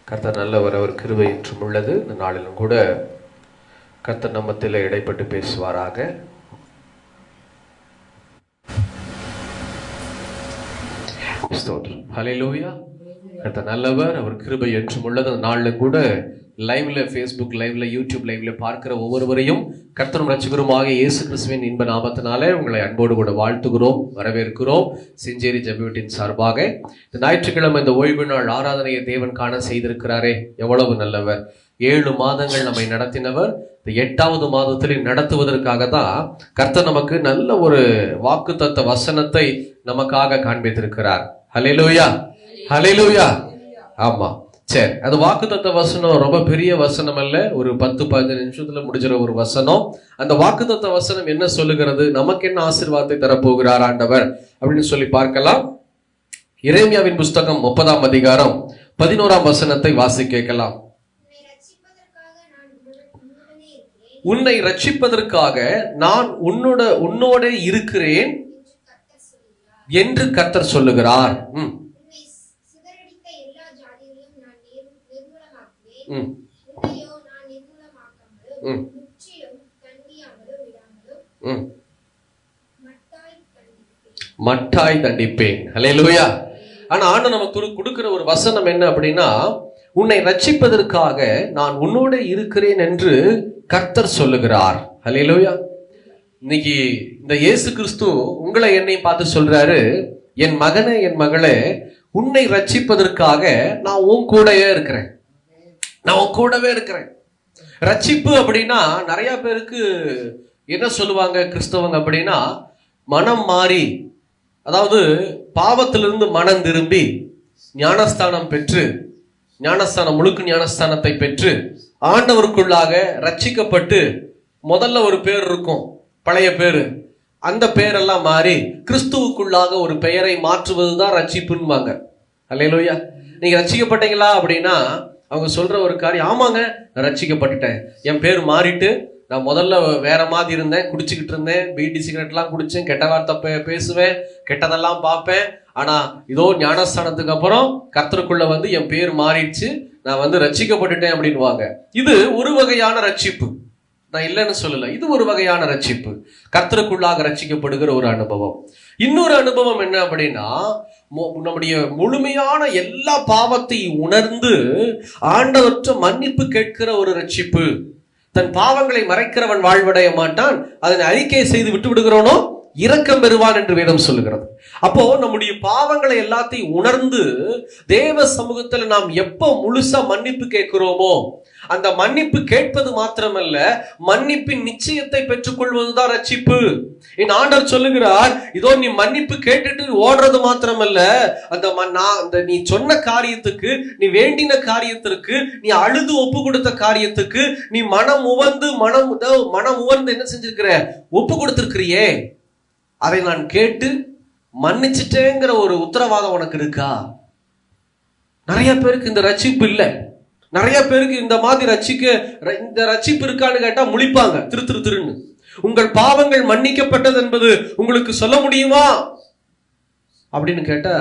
கர்த்தர் நல்லவர், அவர் கிருபை என்றும் உள்ளது. இந்த நாளிலும் கூட கர்த்தர் நம்மத்தில் இடைப்பட்டு பேசுவாராக. ஹல்லேலூயா. கர்த்தர் நல்லவர், அவர் கிருபை என்றும் உள்ளது. அந்த நாளிலும் கூட லைவ்ல, ஃபேஸ்புக் லைவ்ல, யூடியூப் லைவ்ல பார்க்கிற ஒவ்வொருவரையும் கர்த்தரும் ரட்சகருமாக இயேசு கிறிஸ்துவின் இன்ப நாமத்தினாலே உங்களை அன்போடு கூட வாழ்த்துகிறோம், வரவேற்கிறோம். செஞ்சேரி ஜெபவீட்டின் சார்பாக இந்த ஞாயிற்றுக்கிழமை இந்த ஓய்வு நாள் ஆராதனையை தேவன் காண செய்திருக்கிறாரே, எவ்வளவு நல்லவர். 7 மாதங்கள் நம்மை நடத்தினவர். இந்த 8வது மாதத்தில் நடத்துவதற்காக தான் கர்த்தர் நமக்கு நல்ல ஒரு வாக்குத்தத்த வசனத்தை நமக்காக காண்பித்திருக்கிறார். ஹல்லேலூயா, ஹல்லேலூயா. ஆமா, சரி. அது வாக்குத்தத்த வசனம் ரொம்ப பெரிய வசனம் அல்ல, ஒரு 10-15 நிமிஷத்துல முடிஞ்சிற ஒரு வசனம். அந்த வாக்குத்தத்த வசனம் என்ன சொல்லுகிறது, நமக்கு என்ன ஆசீர்வாதத்தை தரப்போகிறார் ஆண்டவர் அப்படின்னு சொல்லி பார்க்கலாம். எரேமியாவின் புஸ்தகம் 30ஆம் அதிகாரம் 11ஆம் வசனத்தை வாசி கேட்கலாம். உன்னை ரட்சிப்பதற்காக நான் உன்னோட இருக்கிறேன் என்று கர்த்தர் சொல்லுகிறார். மட்டாய் தண்டிப்பேன். ஹல்லேலூயா. ஆனா ஆண்டு நமக்கு கொடுக்கிற ஒரு வசனம் என்ன அப்படின்னா, உன்னை ரட்சிப்பதற்காக நான் உன்னோட இருக்கிறேன் என்று கர்த்தர் சொல்லுகிறார். ஹல்லேலூயா. இன்னைக்கு இந்த இயேசு கிறிஸ்து உங்களை என்னை பார்த்து சொல்றாரு, என் மகனே, என் மகளே, உன்னை ரட்சிப்பதற்காக நான் உன் கூடவே இருக்கிறேன், நான் உன் கூடவே இருக்கிறேன். ரட்சிப்பு அப்படின்னா நிறைய பேருக்கு என்ன சொல்லுவாங்க கிறிஸ்தவங்க அப்படின்னா, மனம் மாறி, அதாவது பாவத்திலிருந்து மனம் திரும்பி ஞானஸ்தானம் பெற்று, முழுக்க ஞானஸ்தானத்தை பெற்று ஆண்டவருக்குள்ளாக ரட்சிக்கப்பட்டு, முதல்ல ஒரு பேர் இருக்கும், பழைய பேரு, அந்த பெயரெல்லாம் மாறி கிறிஸ்துவுக்குள்ளாக ஒரு பெயரை மாற்றுவதுதான் ரட்சிப்புன்னுவாங்க. அல்லேலூயா. நீங்க ரட்சிக்கப்பட்டீங்களா அப்படின்னா அவங்க சொல்ற ஒரு காரியம், ஆமாங்க நான் ரட்சிக்கப்பட்டுட்டேன், என் பேர் மாறிட்டு, நான் முதல்ல வேற மாதிரி இருந்தேன், குடிச்சுக்கிட்டு இருந்தேன், பீடி சிகரெட்லாம் குடிச்சேன், கெட்ட வார்த்தை பேசுவேன், கெட்டதெல்லாம் பார்ப்பேன், ஆனா இதோ ஞானஸ்தானத்துக்கு அப்புறம் கர்த்தருக்குள்ள வந்து என் பேர் மாறிடுச்சு, நான் ரட்சிக்கப்பட்டுட்டேன் அப்படின்வாங்க. இது ஒரு வகையான ரட்சிப்பு, நான் இல்லைன்னு சொல்லல, இது ஒரு வகையான ரட்சிப்பு, கர்த்தருக்குள்ளாக ரட்சிக்கப்படுகிற ஒரு அனுபவம். இன்னொரு அனுபவம் என்ன அப்படின்னா, நம்முடைய முழுமையான எல்லா பாவத்தை உணர்ந்து ஆண்டவற்ற மன்னிப்பு கேட்கிற ஒரு ரட்சிப்பு. தன் பாவங்களை மறைக்கிறவன் வாழ்வடைய மாட்டான், அதனை அறிக்கை செய்து விட்டு விடுகிறவனோ இரக்கம் பெறுவான் என்று வேதம் சொல்லுகிறது. அப்போ நம்முடைய பாவங்களை எல்லாத்தையும் உணர்ந்து தேவ சமூகத்துல நாம் எப்போ முழுசா மன்னிப்பு கேட்கிறோமோ, அந்த மன்னிப்பு கேட்பது மாத்திரமல்ல, மன்னிப்பின் நிச்சயத்தை பெற்றுக் கொள்வதுதான் ரட்சிப்பு. என் ஆண்டவர் சொல்லுகிறார், இதோ நீ மன்னிப்பு கேட்டுட்டு ஓடுறது மாத்திரமல்ல, அந்த நீ சொன்ன காரியத்துக்கு, நீ வேண்டின காரியத்திற்கு, நீ அழுது ஒப்பு கொடுத்த காரியத்துக்கு நீ மனம் உவந்து என்ன செஞ்சிருக்கிற, ஒப்பு கொடுத்திருக்கிறியே, அதை நான் கேட்டு மன்னிச்சிட்டேங்கிற ஒரு உத்தரவாதம் உனக்கு இருக்கா? நிறைய பேருக்கு இந்த ரட்சிப்பு இல்லை. நிறைய பேருக்கு இந்த மாதிரி இந்த ரட்சிப்பு இருக்கான்னு கேட்டா முழிப்பாங்க, திருன்னு. உங்கள் பாவங்கள் மன்னிக்கப்பட்டது என்பது உங்களுக்கு சொல்ல முடியுமா அப்படின்னு கேட்டா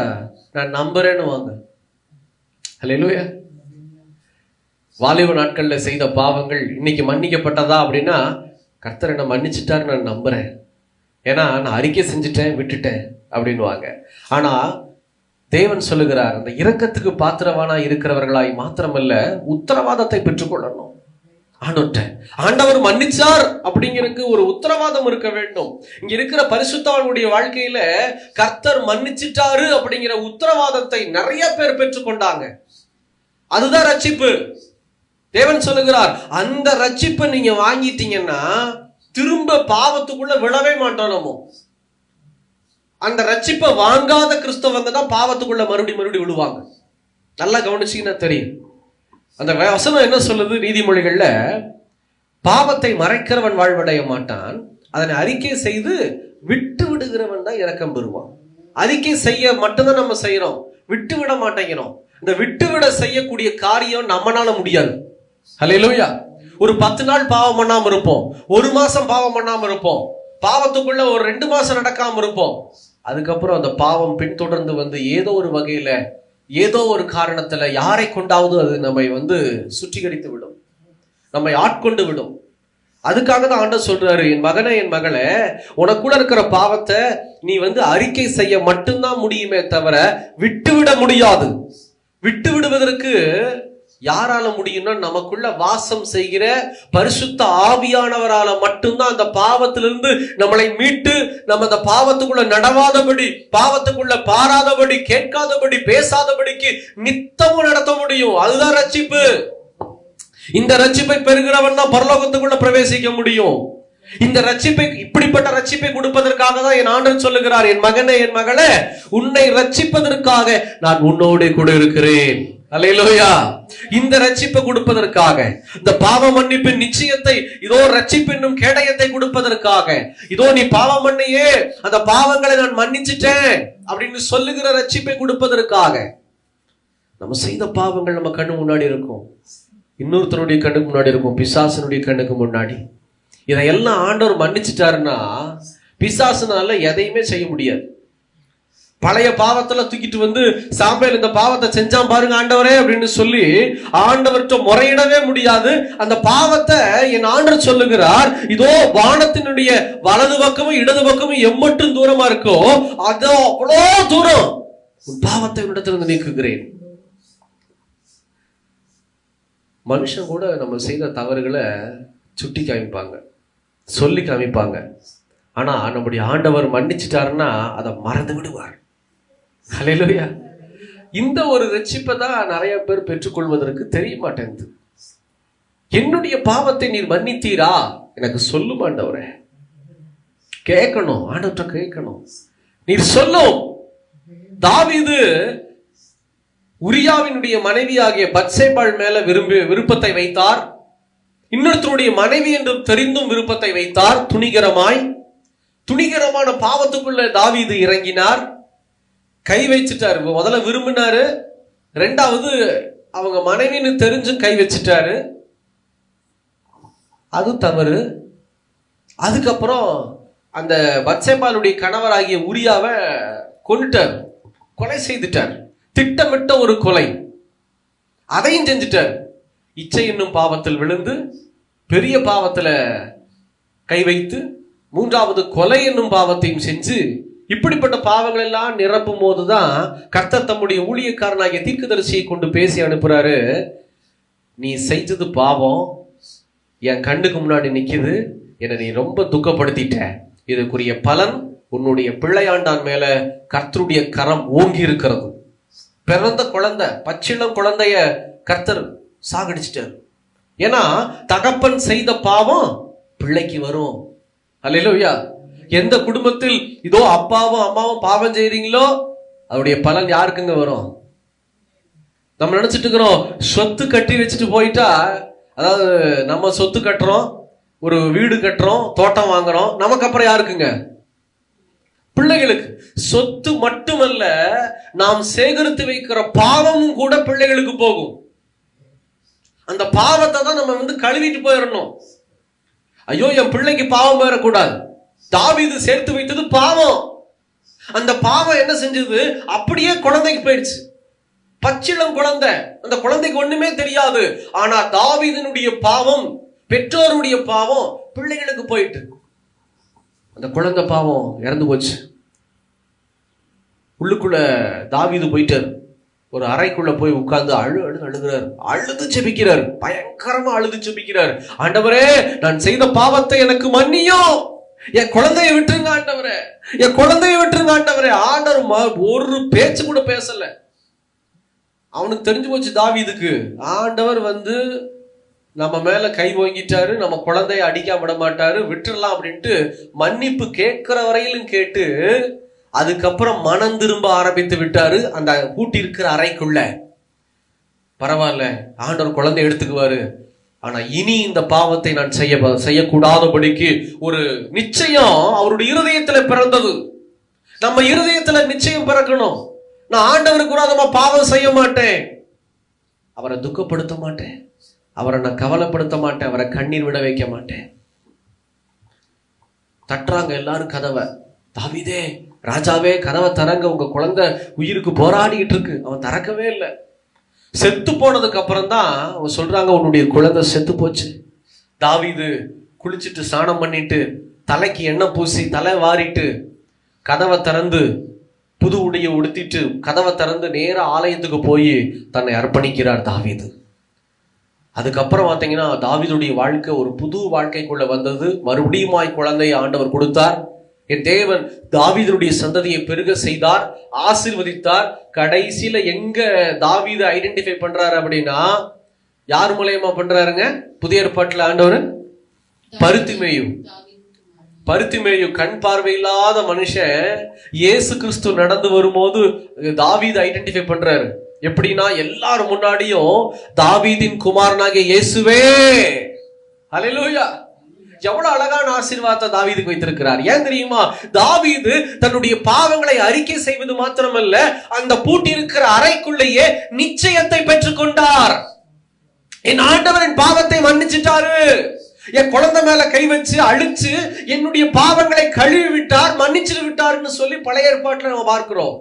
நான் நம்புறேன்னு வாங்க. ஹல்லேலூயா. வாலிப நாட்கள்ல செய்த பாவங்கள் இன்னைக்கு மன்னிக்கப்பட்டதா அப்படின்னா, கர்த்தர் என்ன மன்னிச்சிட்டாரு நான் நம்புறேன், ஏன்னா நான் அறிக்கை செஞ்சுட்டேன், விட்டுட்டேன் அப்படின்வாங்க. ஆனா தேவன் சொல்லுகிறார், அந்த இரக்கத்துக்கு பாத்திரவானா இருக்கிறவர்களாய் மாத்திரமல்ல, உத்தரவாதத்தை பெற்றுக்கொள்ளணும். ஆண்டவர் மன்னிச்சார் அப்படிங்கிறதுக்கு ஒரு உத்தரவாதம் இருக்க வேண்டும். இங்க இருக்கிற பரிசுத்தவான்களுடைய வாழ்க்கையில கர்த்தர் மன்னிச்சிட்டாரு அப்படிங்கிற உத்தரவாதத்தை நிறைய பேர் பெற்றுக்கொண்டாங்க. அதுதான் ரட்சிப்பு. தேவன் சொல்லுகிறார், அந்த ரட்சிப்பை நீங்க வாங்கிட்டீங்கன்னா திரும்ப பாவத்துக்குள்ள விழவே மாட்டோம். அந்த ரட்சிப்பை வாங்காத கிறிஸ்தவங்க தான் பாவத்துக்குள்ள மறுபடி விழுவாங்க. நல்லா கவனிச்சீங்கன்னா தெரியும். அந்த வசனம் என்ன சொல்லுது நீதிமொழிகள்ல, பாவத்தை மறைக்கிறவன் வாழ்வடைய மாட்டான், அதனை அறிக்கை செய்து விட்டு விடுகிறவன் தான் இரக்கம் பெறுவான். அறிக்கை செய்ய மட்டும்தான் நம்ம செய்யறோம், விட்டு விட மாட்டேங்கிறோம். இந்த விட்டுவிட செய்யக்கூடிய காரியம் நம்மளால முடியாது. ஹல்லேலூயா. ஒரு 10 நாள் பாவம் பண்ணாம இருப்போம், 1 மாசம் பாவம் பண்ணாம இருப்போம், பாவத்துக்குள்ள ஒரு 2 மாசம் நடக்காம இருப்போம். அதுக்கப்புறம் அந்த பாவம் பின்தொடர்ந்து ஏதோ ஒரு வகையில ஏதோ ஒரு காரணத்துல யாரை கொண்டாவது அது நம்மை சுற்றிகரித்து விடும், நம்மை ஆட்கொண்டு விடும். அதுக்காக தான் ஆண்டவர் சொல்றாரு, என் மகனே என் மகளே, உனக்குள்ள இருக்கிற பாவத்தை நீ அறிக்கை செய்ய மட்டும்தான் முடியுமே தவிர விட்டுவிட முடியாது. விட்டு விடுவதற்கு யாரால முடியும்னா நமக்குள்ள வாசம் செய்கிற பரிசுத்த ஆவியானவரால மட்டும்தான் அந்த பாவத்திலிருந்து நம்மளை மீட்டு நம்ம அந்த பாவத்துக்குள்ள நடவாதபடி, பாவத்துக்குள்ள பாராதபடி, கேட்காதபடி, பேசாதபடிக்கு நித்தமும் நடத்த முடியும். அதுதான் ரட்சிப்பு. இந்த ரட்சிப்பை பெறுகிறவன் தான் பரலோகத்துக்குள்ள பிரவேசிக்க முடியும். இந்த ரட்சிப்பை, இப்படிப்பட்ட ரட்சிப்பை கொடுப்பதற்காக தான் என் ஆண்டவர் சொல்லுகிறார், என் மகனே என் மகளே, உன்னை ரட்சிப்பதற்காக நான் உன்னோடு கூட இருக்கிறேன். அல்லேலூயா. இந்த ரட்சிப்பை கொடுப்பதற்காக, இந்த பாவ மன்னிப்பின் நிச்சயத்தை, இதோ ரட்சிப்பு என்னும் கேடயத்தை கொடுப்பதற்காக, இதோ நீ பாவம் மன்னியே, அந்த பாவங்களை நான் மன்னிச்சிட்டேன் அப்படின்னு சொல்லுகிற ரட்சிப்பை கொடுப்பதற்காக. நம்ம செய்த பாவங்கள் நம்ம கண்ணு முன்னாடி இருக்கும், இன்னொருத்தருடைய கண்ணுக்கு முன்னாடி இருக்கும், பிசாசனுடைய கண்ணுக்கு முன்னாடி. இதையெல்லாம் ஆண்டவர் மன்னிச்சுட்டாருன்னா பிசாசுனால எதையுமே செய்ய முடியாது. பழைய பாவத்துல தூக்கிட்டு சாம்பேல் இந்த பாவத்தை செஞ்சான் பாருங்க ஆண்டவரே அப்படின்னு சொல்லி ஆண்டவர்கிட்ட முறையிடவே முடியாது. அந்த பாவத்தை என் ஆண்டவர் சொல்லுகிறார், இதோ வானத்தினுடைய வலது பக்கமும் இடது பக்கமும் எம்மட்டும் தூரமா இருக்கோ அதோ அவ்வளோ தூரம் உன் பாவத்தை உன்னிடத்திலிருந்து நீக்குகிறேன். மனுஷன் கூட நம்ம செய்த தவறுகளை சுட்டி காமிப்பாங்க, சொல்லி காமிப்பாங்க. ஆனா நம்முடைய ஆண்டவர் மன்னிச்சிட்டாருன்னா அதை மறந்து விடுவார். ஹல்லேலூயா. இந்த ஒரு ரட்சிப்பை தான் நிறைய பேர் பெற்றுக்கொள்வதற்கு தெரிய மாட்டேங்குது. என்னுடைய பாவத்தை நீர் மன்னித்தீரா, எனக்கு சொல்லும் ஆண்டவரே. கேட்கணும், ஆண்டவர்கிட்ட கேட்கணும், நீர் சொல்லும். தாவீது உரியாவினுடைய மனைவி ஆகிய பத்சேபாள் மேல விருப்பத்தை வைத்தார். இன்னொருத்தருடைய மனைவி என்று தெரிந்தும் விருப்பத்தை வைத்தார். துணிகரமான பாவத்துக்குள்ள தாவீது இறங்கினார், கை வச்சுட்டாரு. முதல்ல விரும்பினாரு, ரெண்டாவது அவங்க மனைவின்னு தெரிஞ்சும் கை வச்சுட்டாரு, அது தவறு. அதுக்கப்புறம் அந்த பத்சேபாளுடைய கணவராகிய உரியாவை கொன்னுட்டார், கொலை செய்துட்டார். திட்டமிட்ட ஒரு கொலை, அதையும் செஞ்சுட்டார். இச்சை என்னும் பாவத்தில் விழுந்து பெரிய பாவத்துல கை வைத்து மூன்றாவது கொலை என்னும் பாவத்தையும் செஞ்சு, இப்படிப்பட்ட பாவங்கள் எல்லாம் நிரப்பும் போதுதான் கர்த்தர் தம்முடைய ஊழியக்காரனாகிய தீர்க்கதரிசியை கொண்டு பேசி அனுப்புறாரு. நீ செஞ்சது பாவம், என் கண்ணுக்கு முன்னாடி நிக்குது, என்னை நீ ரொம்ப துக்கப்படுத்திட்ட. இதுக்குரிய பலன் உன்னுடைய பிள்ளையாண்டான் மேல கர்த்தருடைய கரம் ஓங்கி இருக்கிறது. பிறந்த குழந்தை, பச்சிளம் குழந்தைய கர்த்தர் சாகடிச்சிட்டார். ஏன்னா தகப்பன் செய்த பாவம் பிள்ளைக்கு வரும். அல்லேலூயா. எந்த குடும்பத்தில் இதோ அப்பாவும் அம்மாவும் பாவம் செய்றீங்களோ அவருடைய பலன் யாருக்குங்க வரும்? நம்ம நினைச்சிட்டு இருக்கிறோம், சொத்து கட்டி வச்சுட்டு போயிட்டா, அதாவது நம்ம சொத்து கட்டுறோம், ஒரு வீடு கட்டுறோம், தோட்டம் வாங்குறோம், நமக்கு அப்புறம் யாருக்குங்க? பிள்ளைகளுக்கு. சொத்து மட்டுமல்ல, நாம் சேகரித்து வைக்கிற பாவமும் கூட பிள்ளைகளுக்கு போகும். அந்த பாவத்தை தான் நம்ம கழுவிட்டு போயிடணும். ஐயோ என் பிள்ளைக்கு பாவம் வரக்கூடாது. தாவீது சேர்த்து வைத்தது பாவம். அந்த பாவம் என்ன செஞ்சது? அப்படியே குழந்தைக்கு போயிடுச்சு. பச்சிளம் குழந்தை, அந்த குழந்தைக்கு ஒண்ணுமே தெரியாது. ஆனா தாவீதினுடைய பாவம், பெற்றோருடைய பாவம் பிள்ளைகளுக்கு போயிட்டு அந்த குழந்தை பாவம் இறந்து போச்சு. உள்ளுக்குள்ள தாவீது போயிட்டார். ஒரு அறைக்குள்ள போய் உட்கார்ந்து அழுகிறார், அழுது செபிக்கிறார், பயங்கரமா அழுது செபிக்கிறார். ஆண்டவரே, நான் செய்த பாவத்தை எனக்கு மன்னியும், என் குழந்தைய விட்டுருங்க ஆண்டவரே, என் குழந்தைய விட்டுருங்க ஆண்டவரே. ஆண்டவர் ஒரு பேச்சு கூட பேசல. அவனுக்கு தெரிஞ்சு போச்சு தாவீதுக்கு, ஆண்டவர் நம்ம மேல கை ஓங்கிட்டாரு, நம்ம குழந்தைய அடிக்காம விட மாட்டாரு, விட்டுறலாம் அப்படின்ட்டு மன்னிப்பு கேட்கிற வரையிலும் கேட்டு அதுக்கப்புறம் மனம் திரும்ப ஆரம்பித்து விட்டாரு. அந்த பூட்டி இருக்கிற அறைக்குள்ள பரவாயில்ல, ஆண்டவர் குழந்தை எடுத்துக்குவாரு, ஆனா இனி இந்த பாவத்தை நான் செய்யக்கூடாதபடிக்கு ஒரு நிச்சயம் அவருடைய இருதயத்துல பிறந்தது. நம்ம இருதயத்துல நிச்சயம் பிறக்கணும். நான் ஆண்டவருக்கு விரோதமா பாவம் செய்ய மாட்டேன், அவரை துக்கப்படுத்த மாட்டேன், அவரை நான் கவலைப்படுத்த மாட்டேன், அவரை கண்ணீர் விட வைக்க மாட்டேன். தட்டுறாங்க எல்லாரும் கதவை. தாவீதே ராஜாவே கதவை திறங்க, உங்க குழந்தை உயிருக்கு போராடிக்கிட்டு இருக்கு. அவன் திறக்கவே இல்லை. செத்து போனதுக்கு அப்புறம் தான் அவன் சொல்றாங்க, உன்னுடைய குழந்தை செத்து போச்சு. தாவீது குளிச்சுட்டு ஸ்நானம் பண்ணிட்டு தலைக்கு எண்ணெய் பூசி தலை வாரிட்டு கதவை திறந்து புது உடைய உடுத்திட்டு கதவை திறந்து நேர ஆலயத்துக்கு போய் தன்னை அர்ப்பணிக்கிறார் தாவீது. அதுக்கப்புறம் பார்த்தீங்கன்னா தாவீதுடைய வாழ்க்கை ஒரு புது வாழ்க்கைக்குள்ள வந்தது. மறுபடியும் குழந்தையை ஆண்டவர் கொடுத்தார். என் தேவன் தாவீதுடைய சந்ததியை பெருக செய்தார், ஆசீர்வதித்தார். கடைசியில எங்க தாவீது ஐடென்டிஃபை பண்றாரு அப்படின்னா, யார் மூலயமா பண்றாருங்க? புதிய ஏற்பாட்டுல ஆண்டவர் பருத்திமேயு கண் பார்வை இல்லாத மனுஷன் இயேசு கிறிஸ்து நடந்து வரும்போது தாவீது ஐடென்டிஃபை பண்றாரு. எப்படின்னா, எல்லாரும் முன்னாடியும் தாவீதின் குமாரனாகிய இயேசுவே. ஹல்லேலூயா! எவ்வளவு அழகான ஆசீர்வாதத்தை தாவீதுக்கு வைத்திருக்கிறார். ஏன் தெரியுமா? தாவீது தன்னுடைய பாவங்களை அறிக்கை செய்வது மாத்திரமல்ல, அந்த பூட்டியிருக்கிற அறைக்குள்ளேயே நிச்சயத்தை பெற்றுக் கொண்டார். என் ஆண்டவரின் பாவத்தை மன்னிச்சிட்டாரு. என் குழந்தை மேல கை வச்சு அழிச்சு என்னுடைய பாவங்களை கழுவி விட்டார், மன்னிச்சு விட்டார்னு சொல்லி பழைய ஏற்பாட்டுல நம்ம பார்க்கிறோம்.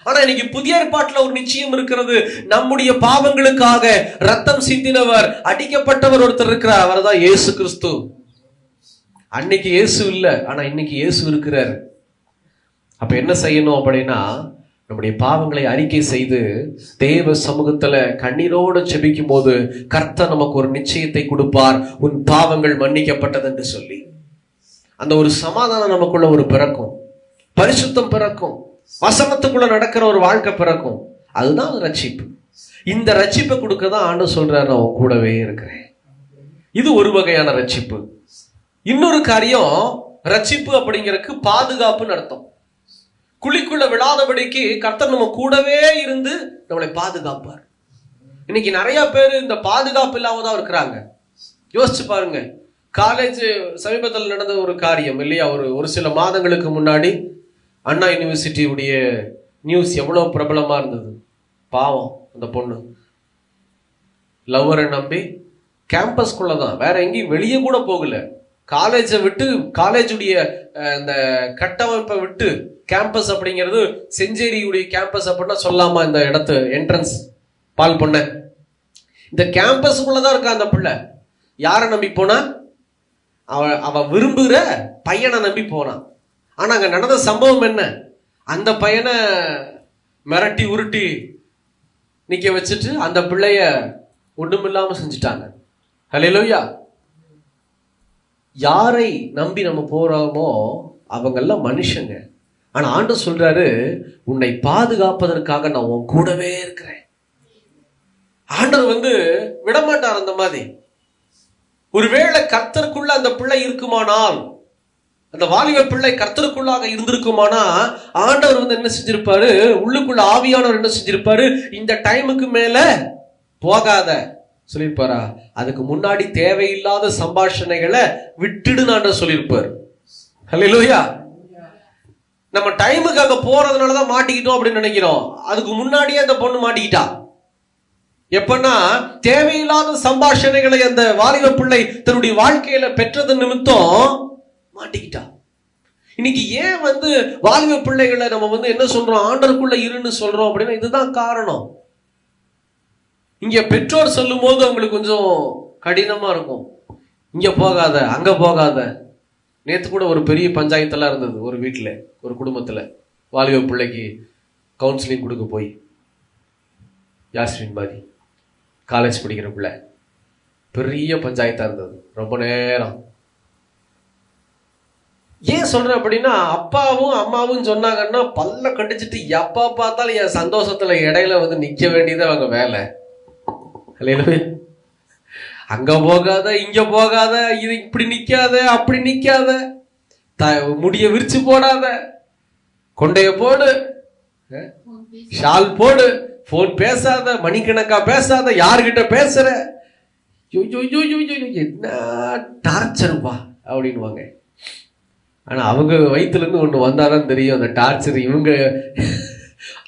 ஆனா இன்னைக்கு புதிய ஏற்பாட்டுல ஒரு நிச்சயம் இருக்கிறது. நம்முடைய பாவங்களுக்காக ரத்தம் சிந்தினவர், அடிக்கப்பட்டவர் ஒருத்தர் இருக்கிறார். அவர் தான் இயேசு கிறிஸ்து. அன்னைக்கு இயேசு இல்ல, ஆனா இன்னைக்கு இயேசு இருக்கிறார். அப்ப என்ன செய்யணும் அப்படின்னா, நம்முடைய பாவங்களை அறிக்கை செய்து தேவ சமூகத்துல கண்ணீரோடு செபிக்கும் போது கர்த்தர் நமக்கு ஒரு நிச்சயத்தை கொடுப்பார். உன் பாவங்கள் மன்னிக்கப்பட்டது என்று சொல்லி அந்த ஒரு சமாதானம் நமக்குள்ள ஒரு பிறக்கும், பரிசுத்தம் பிறக்கும், வசனத்துக்குள்ள நடக்கிற ஒரு வாழ்க்கை பிறக்கும். அதுதான் ரட்சிப்பு. இந்த ரட்சிப்பை கொடுக்கதான் ஆண்டவர் சொல்றாரு, நான் உன் கூடவே இருக்கிறேன். இது ஒரு வகையான ரட்சிப்பு. இன்னொரு காரியம், ரட்சிப்பு அப்படிங்கிறதுக்கு பாதுகாப்புன்னு அர்த்தம். குழிக்குள்ள விழாதபடிக்கு கர்த்தர் நம்ம கூடவே இருந்து நம்மளை பாதுகாப்பார். இன்னைக்கு நிறைய பேர் இந்த பாதுகாப்பு இல்லாம தான் இருக்கிறாங்க. யோசிச்சு பாருங்க. காலேஜ் சமீபத்தில் நடந்த ஒரு காரியம் இல்லையா? ஒரு சில மாதங்களுக்கு முன்னாடி அண்ணா யூனிவர்சிட்டியுடைய நியூஸ் எவ்வளவு பிரபலமா இருந்தது. பாவம், அந்த பொண்ணு லவ்வரை நம்பி கேம்பஸ்குள்ளதான், வேற எங்கேயும் வெளியே கூட போகல. காலேஜை விட்டு, காலேஜுடைய இந்த கட்டமைப்பை விட்டு, கேம்பஸ் அப்படிங்கிறது செஞ்சேரியுடைய கேம்பஸ் அப்படின்னா சொல்லாமா, இந்த இடத்து என்ட்ரன்ஸ் பால் பொண்ண, இந்த கேம்பஸுக்குள்ளதான் இருக்கா அந்த பிள்ளை. யாரை நம்பி போனா? அவ விரும்புகிற பையனை நம்பி போனான். ஆனா அங்க நடந்த சம்பவம் என்ன? அந்த பையனை மிரட்டி உருட்டி நிக்க வச்சுட்டு அந்த பிள்ளைய ஒண்ணுமில்லாம செஞ்சுட்டாங்க. ஹல்லேலூயா! யாரை நம்பி நம்ம போறோமோ அவங்கெல்லாம் மனுஷங்க. ஆனா ஆண்டவர் சொல்றாரு, உன்னை பாதுகாப்பதற்காக நான் உன் கூடவே இருக்கிறேன். ஆண்டவர் விடமாட்டார் அந்த மாதிரி. ஒருவேளை கர்த்தருக்குள்ள அந்த பிள்ளை இருக்குமானால், அந்த வாலிப பிள்ளை கர்த்தருக்குள்ளாக இருந்திருக்குமானா, ஆண்டவர் என்ன செஞ்சிருப்பாரு? உள்ளுக்குள்ள ஆவியானவர் என்ன செஞ்சிருப்பாரு? இந்த டைமுக்கு மேல போகாத சொல்லியிருப்பாரா? அதுக்கு முன்னாடி தேவையில்லாத சம்பாஷணைகளை விட்டுடுன்னு சொல்லியிருப்பார். ஹல்லேலூயா! நம்ம டைமுக்கு அங்க போறதுனாலதான் மாட்டிக்கிட்டோம் அப்படின்னு நினைக்கிறோம். அதுக்கு முன்னாடியே அந்த பொண்ணு மாட்டிக்கிட்டா. எப்பன்னா, தேவையில்லாத சம்பாஷணைகளை அந்த வாலிப பிள்ளை தன்னுடைய வாழ்க்கையில பெற்றது நிமித்தம் மாட்டிக்கிட்டா. இன்னைக்கு ஏன் வாலிப பிள்ளைகளை நம்ம என்ன சொல்றோம்? ஆண்டருக்குள்ள இருன்னு சொல்றோம் அப்படின்னா இதுதான் காரணம். இங்க பெற்றோர் சொல்லும் போது அவங்களுக்கு கொஞ்சம் கடினமா இருக்கும். இங்க போகாத, அங்க போகாத. நேற்று கூட ஒரு பெரிய பஞ்சாயத்தெல்லாம் இருந்தது ஒரு வீட்டுல, ஒரு குடும்பத்துல. வாலிப பிள்ளைக்கு கவுன்சிலிங் கொடுக்க போய், யாஸ்மின் மாதிரி காலேஜ் படிக்கிற பிள்ளை, பெரிய பஞ்சாயத்தா இருந்தது ரொம்ப நேரம். ஏன் சொல்றேன் அப்படின்னா, அப்பாவும் அம்மாவும் சொன்னாங்கன்னா பல்ல கடிச்சிட்டு எப்ப பார்த்தாலும் என் சந்தோஷத்துல இடையில நிக்க வேண்டியது அவங்க வேலை. அங்க போகாத, இங்க போகாத, இது இப்படி நிக்காத, அப்படி நிக்காத, முடிய விரிச்சு போடாத, கொண்டைய போடு, ஷால் போடு, போன் பேசாத, மணிக்கணக்கா பேசாத, யாருகிட்ட பேசுற, என்ன டார்ச்சர்ப்பா அப்படின்வாங்க. ஆனா அவங்க வயிற்றுல இருந்து ஒண்ணு வந்தாதான் தெரியும் அந்த டார்ச்சர். இவங்க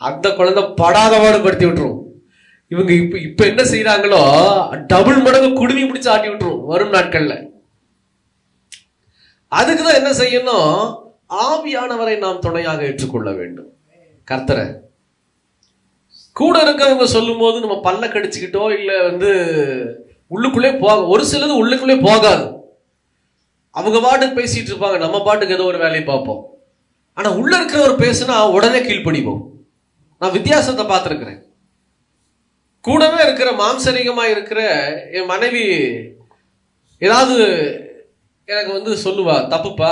அந்த குழந்தை படாத பாடுபடுத்தி விட்டுரும். இவங்க இப்ப என்ன செய்யறாங்களோ டபுள் மடங்கு குடுமி பிடிச்சு ஆட்டி விட்டுரும் வரும் நாட்கள்ல. அதுக்குதான் என்ன செய்யணும்? ஆவியானவரை நாம் துணையாக ஏற்றுக்கொள்ள வேண்டும். கர்த்தரை கூட இருக்கவங்க சொல்லும் போது நம்ம பல்ல கடிச்சுக்கிட்டோ இல்ல உள்ளுக்குள்ளே ஒரு சிலது உள்ளுக்குள்ளே போகாது. அவங்க பாட்டுக்கு பேசிட்டு இருப்பாங்க, நம்ம பாட்டுக்கு ஏதோ ஒரு வேலையை பார்ப்போம். ஆனா உள்ள இருக்கிறவர் பேசுனா உடனே கீழ்ப்படிவோம். நான் வித்தியாசத்தை பார்த்திருக்கிறேன். கூடவே இருக்கிற மாம்சரிகமா இருக்கிற என் மனைவி ஏதாவது எனக்கு சொல்லுவா, தப்புப்பா,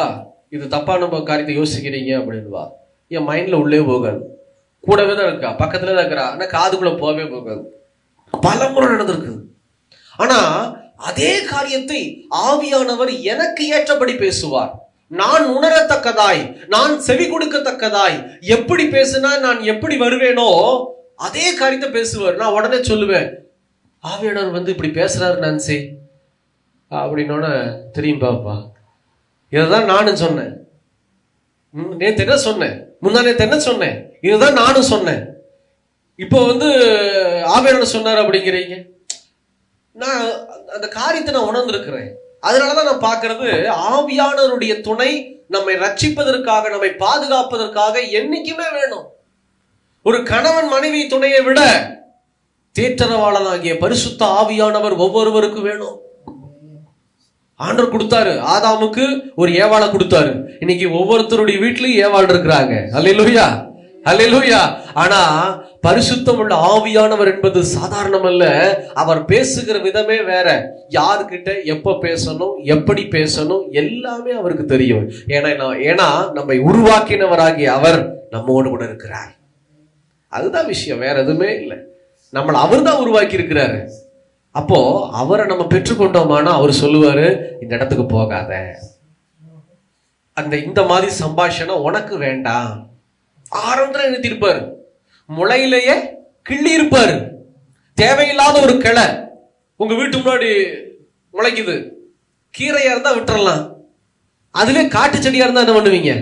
இது தப்பான காரியத்தை யோசிக்கிறீங்க அப்படின்வா. என் மைண்ட்ல உள்ளே போகாது. கூடவே தான் இருக்கா, பக்கத்துல தான் இருக்கிறா, ஆனா காதுக்குள்ள போகவே போகாது. பல முறை நடந்திருக்குது. ஆனா அதே காரியத்தை ஆவியானவர் எனக்கு ஏற்றபடி பேசுவார். நான் உணரத்தக்கதாய், நான் செவி கொடுக்கத்தக்கதாய், எப்படி பேசுனா நான் எப்படி வருவேனோ அதே காரியத்தை பேசுவார். நான் உடனே சொல்லுவேன், ஆவியானவர் இப்படி பேசுறாரு நான்சி அப்படின்னோட, தெரியும் பாப்பா, இதைதான் நானும் சொன்னேன், நேத்து என்ன சொன்னேன், முந்தா நேத்து என்ன சொன்னேன், இதுதான் நானும் சொன்னேன், இப்போ ஆவியானவர் சொன்னார் அப்படிங்கிறீங்க. நான் அந்த காரியத்தை நான் உணர்ந்திருக்கிறேன். அதனாலதான் நான் பார்க்கிறது, ஆவியானவருடைய துணை நம்மை ரட்சிப்பதற்காக, நம்மை பாதுகாப்பதற்காக என்னைக்குமே வேணும். ஒரு கணவன் மனைவி துணையை விட தேற்றரவாளனாகிய பரிசுத்த ஆவியானவர் ஒவ்வொருவருக்கும் வேணும். ஆண்டவர் கொடுத்தாரு, ஆதாமுக்கு ஒரு ஏவாளை கொடுத்தாரு. இன்னைக்கு ஒவ்வொருத்தருடைய வீட்லயும் ஏவாள் இருக்கிறாங்க. அல்லேலூயா, அல்லேலூயா. ஆனா பரிசுத்தம் உள்ள ஆவியானவர் என்பது சாதாரணம் அல்ல. அவர் பேசுகிற விதமே வேற. யாருக்கிட்ட எப்ப பேசணும், எப்படி பேசணும், எல்லாமே அவருக்கு தெரியும். ஏன்னா நம்மை உருவாக்கினவராகிய அவர் நம்மோடு கூட இருக்கிறார். அதுதான் விஷயம், வேற எதுவுமே இல்லை. நம்மளை அவர் தான் உருவாக்கி இருக்கிறாரு. அப்போ அவரை நம்ம பெற்றுக்கொண்டோமானா அவர் சொல்லுவாரு, இந்த இடத்துக்கு போகாத, இந்த மாதிரி சம்பாஷணம் உனக்கு வேண்டாம். ஆரம்பத்துல நிறுத்திருப்பாரு, முளையிலேயே கிள்ளி இருப்பாரு. தேவையில்லாத ஒரு கிளை உங்க வீட்டு முன்னாடி முளைக்குது, கீரையா இருந்தா விட்டுறலாம், அதுவே காட்டு செடியா இருந்தா என்ன பண்ணுவீங்க?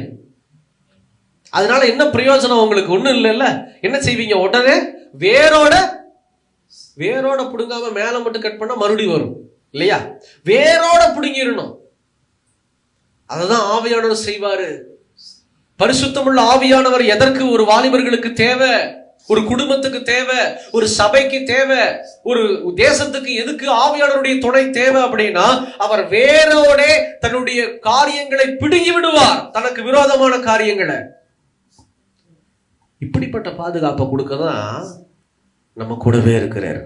அதனால என்ன பிரயோஜனம் உங்களுக்கு? ஒண்ணும் இல்லைல்ல. என்ன செய்வீங்க? உடனே வேரோட புடுங்காம மேல மட்டும் கட் பண்ணா மறுபடியும் வரும் இல்லையா? வேரோட புடுங்கிடணும். அததான் ஆவியானவர் செய்வாரு. பரிசுத்தமுள்ள ஆவியானவர் எதற்கு ஒரு வாலிபர்களுக்கு தேவை, ஒரு குடும்பத்துக்கு தேவை, ஒரு சபைக்கு தேவை, ஒரு தேசத்துக்கு எதுக்கு ஆவியானவருடைய துணை தேவை அப்படின்னா, அவர் வேரோட தன்னுடைய காரியங்களை பிடுங்கி விடுவார், தனக்கு விரோதமான காரியங்களை. இப்படிப்பட்ட பாதுகாப்பை கொடுக்கதான் நம்ம கூடவே இருக்கிறார்.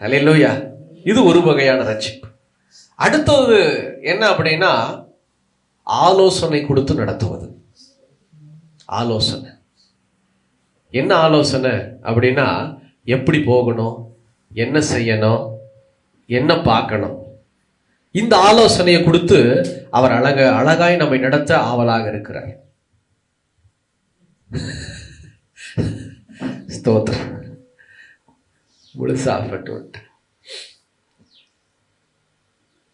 அல்லேலூயா. இது ஒரு வகையான ரட்சிப்பு. அடுத்தது என்ன அப்படின்னா, ஆலோசனை கொடுத்து நடத்துவது. ஆலோசனை என்ன? ஆலோசனை அப்படின்னா, எப்படி போகணும், என்ன செய்யணும், என்ன பார்க்கணும், இந்த ஆலோசனையை கொடுத்து அவர் அழகாய் நம்மை நடத்த ஆவலாக இருக்கிறார். ஸ்தோத்திரம். முழுசாப்பட்டு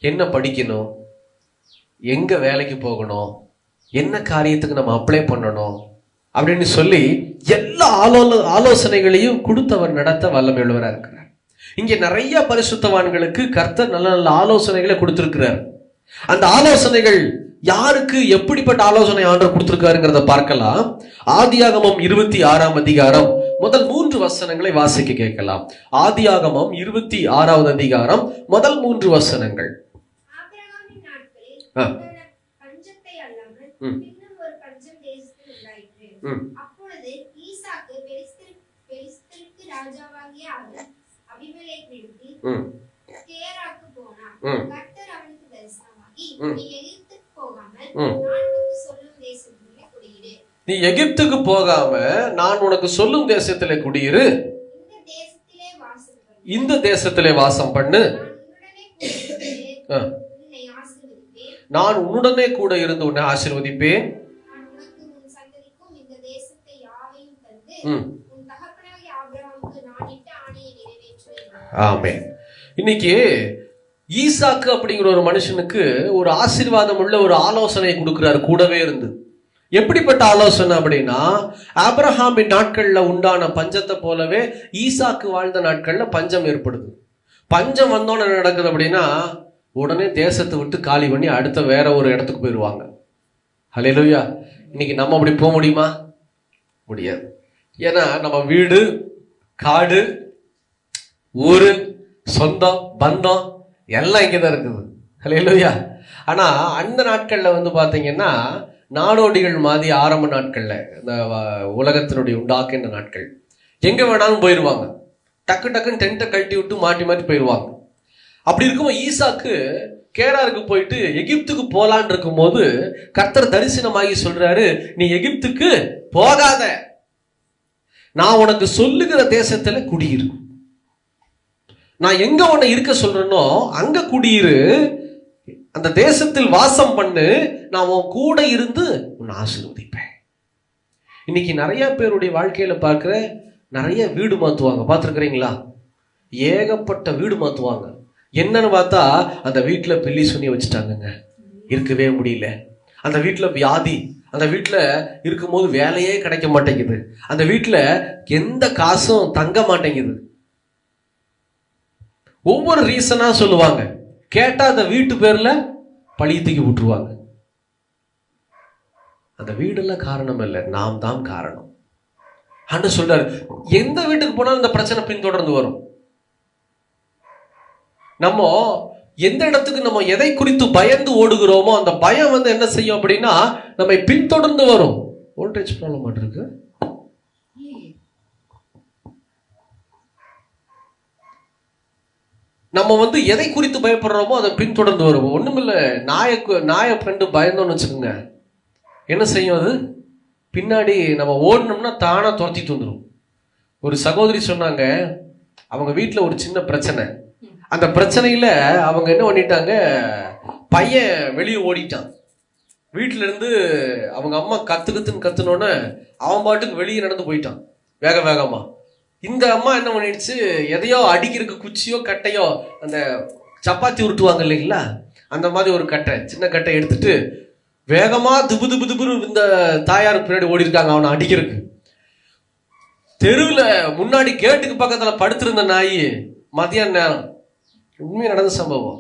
என்ன படிக்கணும், எங்க வேலைக்கு போகணும், என்ன காரியத்துக்கு நம்ம அப்ளை பண்ணணும் அப்படின்னு சொல்லி எல்லா ஆலோசனைகளையும் கொடுத்தவர் நடத்த வல்லமையுள்ளவராக இருக்கிறார். இங்க நிறைய பரிசுத்தவான்களுக்கு கர்த்தர் நல்ல நல்ல ஆலோசனைகளை கொடுத்திருக்கிறார். அந்த ஆலோசனைகள் யாருக்கு எப்படிப்பட்ட ஆலோசனை ஆண்டவர் கொடுத்திருக்காருங்கிறத பார்க்கலாம். ஆதியாகமம் 26ஆம் அதிகாரம் முதல் 3 வசனங்களை வாசிக்க கேட்கலாம். ஆதியாகமம் 26வது அதிகாரம் முதல் 3 வசனங்கள். அப்பொழுது ஈசாக்கு பெலிஸ்தருக்கு ராஜாவாகிய அபிமெலேக்கினிடத்தில் கேராக்கு போனான். கர்த்தர் அவனுக்கு தரிசனமாகி, நீ எகிப்துக்கு போகாம நான் உனக்கு சொல்லும் தேசத்திலே குடியிரு, இந்த தேசத்திலே வாசம் பண்ணு, நான் உன்னுடனே கூட இருந்து உன்னை ஆசீர்வதிப்பேன். ஆமென். இன்னைக்கு ஈசாக்கு அப்படிங்கிற ஒரு மனுஷனுக்கு ஒரு ஆசீர்வாதம் உள்ள ஒரு ஆலோசனை கொடுக்கிறார் கூடவே இருந்து. எப்படிப்பட்ட ஆலோசனை அப்படின்னா, ஆபிரகாமின் நாட்கள்ல உண்டான பஞ்சத்தை போலவே ஈசாக்கு வாழ்ந்த நாட்கள்ல பஞ்சம் ஏற்படுது. பஞ்சம் வந்தோன்னு என்ன நடக்குது அப்படின்னா, உடனே தேசத்தை விட்டு காலி பண்ணி அடுத்த வேற ஒரு இடத்துக்கு போயிடுவாங்க. ஹல்லேலூயா. இன்னைக்கு நம்ம அப்படி போக முடியுமா? முடியாது. ஏன்னா நம்ம வீடு, காடு, ஊரு, சொந்தம், பந்தம் எல்லாம் இங்கதான் இருக்குது. ஹல்லேலூயா. ஆனா அந்த நாட்கள்ல வந்து பாத்தீங்கன்னா நாடோடிகள் மாதிரி ஆரம்ப நாட்கள்ல, இந்த உலகத்தினுடைய உண்டாக்கின்ற நாட்கள், எங்க வேணாலும் போயிடுவாங்க. டக்கு டக்குன்னு டென்ட்டை கழட்டி விட்டு மாட்டி மாட்டி போயிடுவாங்க. அப்படி இருக்கும்போது ஈசாக்கு கேராருக்கு போயிட்டு எகிப்துக்கு போலான் இருக்கும் போது கர்த்தர் தரிசனமாகி சொல்றாரு, நீ எகிப்துக்கு போகாத, நான் உனக்கு சொல்லுகிற தேசத்துல குடியிரு. நான் எங்க உன்னை இருக்க சொல்றேனோ அங்க குடியிரு, அந்த தேசத்தில் வாசம் பண்ணு, நான் உன் கூட இருந்து உன்னை ஆசீர்வதிப்பேன். இன்னைக்கு நிறைய பேருடைய வாழ்க்கையில பார்க்கிற நிறைய வீடு மாத்துவாங்க, பார்த்துருக்கிறீங்களா? ஏகப்பட்ட வீடு மாத்துவாங்க. என்னன்னு பார்த்தா அந்த வீட்டுல பில்லி சுனி வச்சுட்டாங்கங்க, இருக்கவே முடியல. அந்த வீட்டுல வியாதி, அந்த வீட்டுல இருக்கும்போது வேலையே கிடைக்க மாட்டேங்குது, அந்த வீட்டுல எந்த காசும் தங்க மாட்டேங்குது. ஒவ்வொரு ரீசனா சொல்லுவாங்க. கேட்டா அந்த வீட்டு பேர்ல பழி தூக்கி விட்டுருவாங்க. அந்த வீடெல்லாம் காரணம் இல்லை, நாம் தான் காரணம். ஆண்டவர் சொல்றாரு, எந்த வீட்டுக்கு போனாலும் இந்த பிரச்சனை பின்தொடர்ந்து வரும். நம்ம எந்த இடத்துக்கு நம்ம எதை குறித்து பயந்து ஓடுகிறோமோ அந்த பயம் வந்து என்ன செய்யும் அப்படின்னா நம்மை பின்தொடர்ந்து வரும். வோல்டேஜ் ப்ராப்ளம் இருக்கு. நம்ம வந்து எதை குறித்து பயப்படுறோமோ அதை பின்தொடர்ந்து வரும். ஒண்ணுமில்ல, நாயை கண்டு பயந்தோம்னு வச்சுக்கோங்க, என்ன செய்யும்? அது பின்னாடி நம்ம ஓடணும்னா தானா துரத்திட்டு வந்துடும். ஒரு சகோதரி சொன்னாங்க, அவங்க வீட்டில் ஒரு சின்ன பிரச்சனை. அந்த பிரச்சனையில அவங்க என்ன பண்ணிட்டாங்க, பையன் வெளியே ஓடிட்டான். வீட்டுல இருந்து அவங்க அம்மா கத்துனோன்னு அவன் பாட்டுக்கு வெளியே நடந்து போயிட்டான் வேக வேகமா. இந்த அம்மா என்ன பண்ணிடுச்சு, எதையோ அடிக்கிறதுக்கு குச்சியோ கட்டையோ, அந்த சப்பாத்தி உருட்டுவாங்க இல்லைங்களா, அந்த மாதிரி ஒரு கட்டை, சின்ன கட்டை எடுத்துட்டு வேகமா துபு துபு துபுரு இந்த தாயார் பின்னாடி ஓடி இருக்காங்க அவனை அடிக்கிறதுக்கு. தெருவுல முன்னாடி கேட்டுக்கு பக்கத்துல படுத்திருந்த நாய், மதியான நேரம், உண்மையா நடந்த சம்பவம்.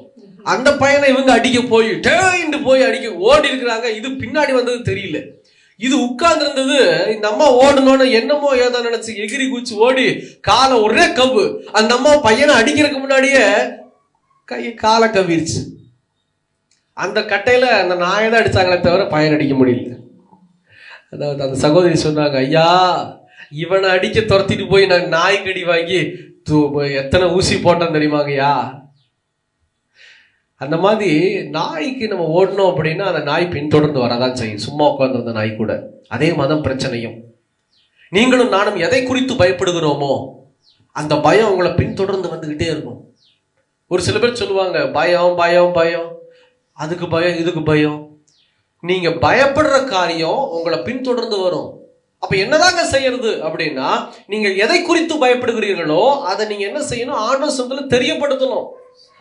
அந்த பையனை இவங்க அடிக்க போய் அடிக்க ஓடி இருக்கிறாங்க. இது பின்னாடி வந்தது தெரியல, இது உட்கார்ந்து இருந்தது. இந்த அம்மா ஓடணும்னு என்னமோ ஏதோ நினைச்சு எகிரி குச்சி ஓடி காலை ஒரே கவ்வு. அந்த அம்மா பையனை அடிக்கிறதுக்கு முன்னாடியே காலை கவ்விருச்சு. அந்த கட்டையில அந்த நாயை தான் அடிச்சாங்களே தவிர பையன் அடிக்க முடியல. அதாவது அந்த சகோதரி சொன்னாங்க, ஐயா இவனை அடிக்க துரத்திட்டு போய் நான் நாய்க்கடி வாங்கி எத்தனை ஊசி போட்டோம் தெரியுமாங்கய்யா. அந்த மாதிரி நாய்க்கு நம்ம ஓடணும் அப்படின்னா அந்த நாய் பின்தொடர்ந்து வரதான் செய்யும், சும்மா உட்கார்ந்து வந்த நாய் கூட. அதே மதம் பிரச்சனையும், நீங்களும் நானும் எதை குறித்து பயப்படுகிறோமோ அந்த பயம் உங்களை பின்தொடர்ந்து வந்துகிட்டே இருக்கும். ஒரு சில பேர் சொல்லுவாங்க, பயம் பயம் பயம், அதுக்கு பயம் இதுக்கு பயம். நீங்க பயப்படுற காரியம் உங்களை பின்தொடர்ந்து வரும். அப்ப என்னதாங்க செய்யறது அப்படின்னா, நீங்க எதை குறித்து பயப்படுகிறீர்களோ அதை நீங்க என்ன செய்யணும், ஆண்டவர் சொல்றதுல தெரியப்படுத்தணும்.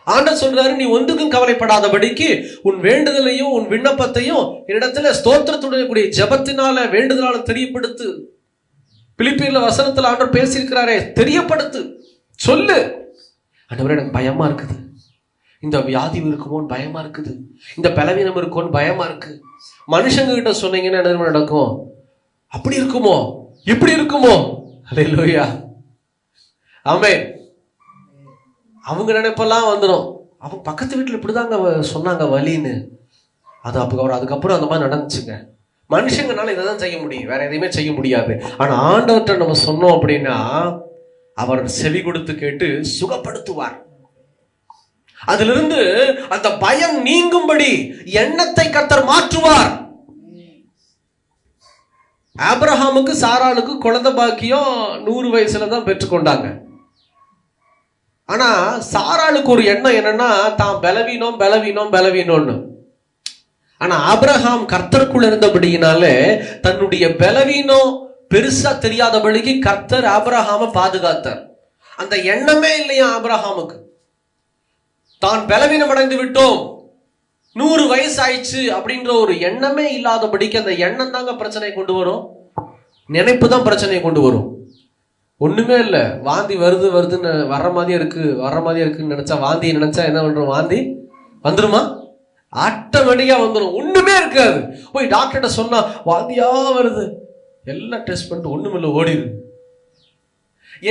ஆண்டவர் சொல்றாரு, நீ ஒன்றுக்கும் கவலைப்படாதபடிக்கு உன் வேண்டுதலையும் உன் விண்ணப்பத்தையும் என்னிடத்துல ஸ்தோத்திரத்துடன் கூடிய ஜெபத்தினால வேண்டுதலால தெரியப்படுத்து. பிலிப்பியர்ல வசனத்துல ஆண்டவர் பேசியிருக்கிறாரே, தெரியப்படுத்து, சொல்லு. ஆண்டவரே எனக்கு பயமா இருக்குது, இந்த வியாதி இருக்குமோன்னு பயமா இருக்குது, இந்த பலவீனம் இருக்கும்னு பயமா இருக்கு. மனுஷங்க கிட்ட சொன்னீங்கன்னா என்ன நடக்கும்? அப்படி இருக்குமோ இப்படி இருக்குமோ? அல்லேலூயா, ஆமென். அவங்க நினைப்பெல்லாம் வந்துடும், அவங்க பக்கத்து வீட்டில் இப்படிதாங்க சொன்னாங்க வலின்னு. அதுக்கப்புறம் அந்த மாதிரி நடந்துச்சுங்க. மனுஷங்கனால இதை தான் செய்ய முடியும், வேற எதையுமே செய்ய முடியாது. ஆனா ஆண்டவர்கிட்ட நம்ம சொன்னோம் அப்படின்னா அவர் செவி கொடுத்து கேட்டு சுகப்படுத்துவார். அதிலிருந்து அந்த பயம் நீங்கும்படி எண்ணத்தை கர்த்தர் மாற்றுவார். ஆபிரகாமுக்கு சாராளுக்கு குழந்தை பாக்கியம் 100 வயசுல தான் பெற்றுக்கொண்டாங்க. ஆனா சாராளுக்கு ஒரு எண்ணம் என்னன்னா, தான் பலவீனம்னு. ஆனா ஆபிரகாம் கர்த்தருக்குள்ள இருந்தபடியினாலே தன்னுடைய பலவீனம் பெருசா தெரியாதபடிக்கு கர்த்தர் ஆபிரகாம பாதுகாத்தார். அந்த எண்ணமே இல்லையா ஆபிரகாமுக்கு, தான் பலவீனம் அடைந்து விட்டோம், 100 வயசு ஆயிடுச்சு அப்படின்ற ஒரு எண்ணமே இல்லாதபடிக்கு. அந்த எண்ணம் தாங்க பிரச்சனை கொண்டு வரும், நினைப்பு தான் பிரச்சனையை கொண்டு வரும். ஒண்ணுமே இல்லை, வாந்தி வருதுன்னு வர்ற மாதிரியே இருக்குன்னு நினைச்சா, வாந்தியை நினைச்சா என்ன பண்றோம், வாந்தி வந்துருமா? ஆட்டோமேட்டிக்கா வந்துடும், ஒண்ணுமே இருக்காது. போய் டாக்டர்கிட்ட சொன்னா வாந்தியா வருது, எல்லாம் டெஸ்ட் பண்ணிட்டு ஒண்ணுமில்ல ஓடிடு.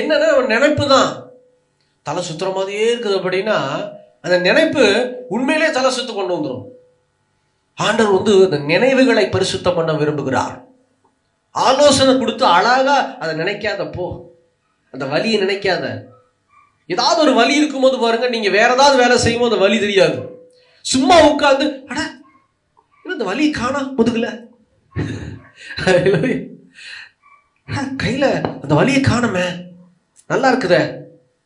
என்னன்னா நினைப்பு தான் தலை சுத்துற மாதிரியே இருக்குது. அப்படின்னா அந்த நினைப்பு உண்மையிலே தலை சுத்து கொண்டு வந்துடும். ஆண்டவர் அந்த நினைவுகளை பரிசுத்தம் பண்ண விரும்புகிறார். ஆலோசனை கொடுத்து அழகா அதை நினைக்காதப்போ, அந்த வலியை நினைக்காத. ஏதாவது ஒரு வலி இருக்கும்போது பாருங்க, நீங்க வேற ஏதாவது வேலை செய்யும் போது வலி தெரியாது. சும்மா உட்காந்து அட இந்த வலி காணா முதுகுல, கையில அந்த வலியை காணுமே, நல்லா இருக்குத,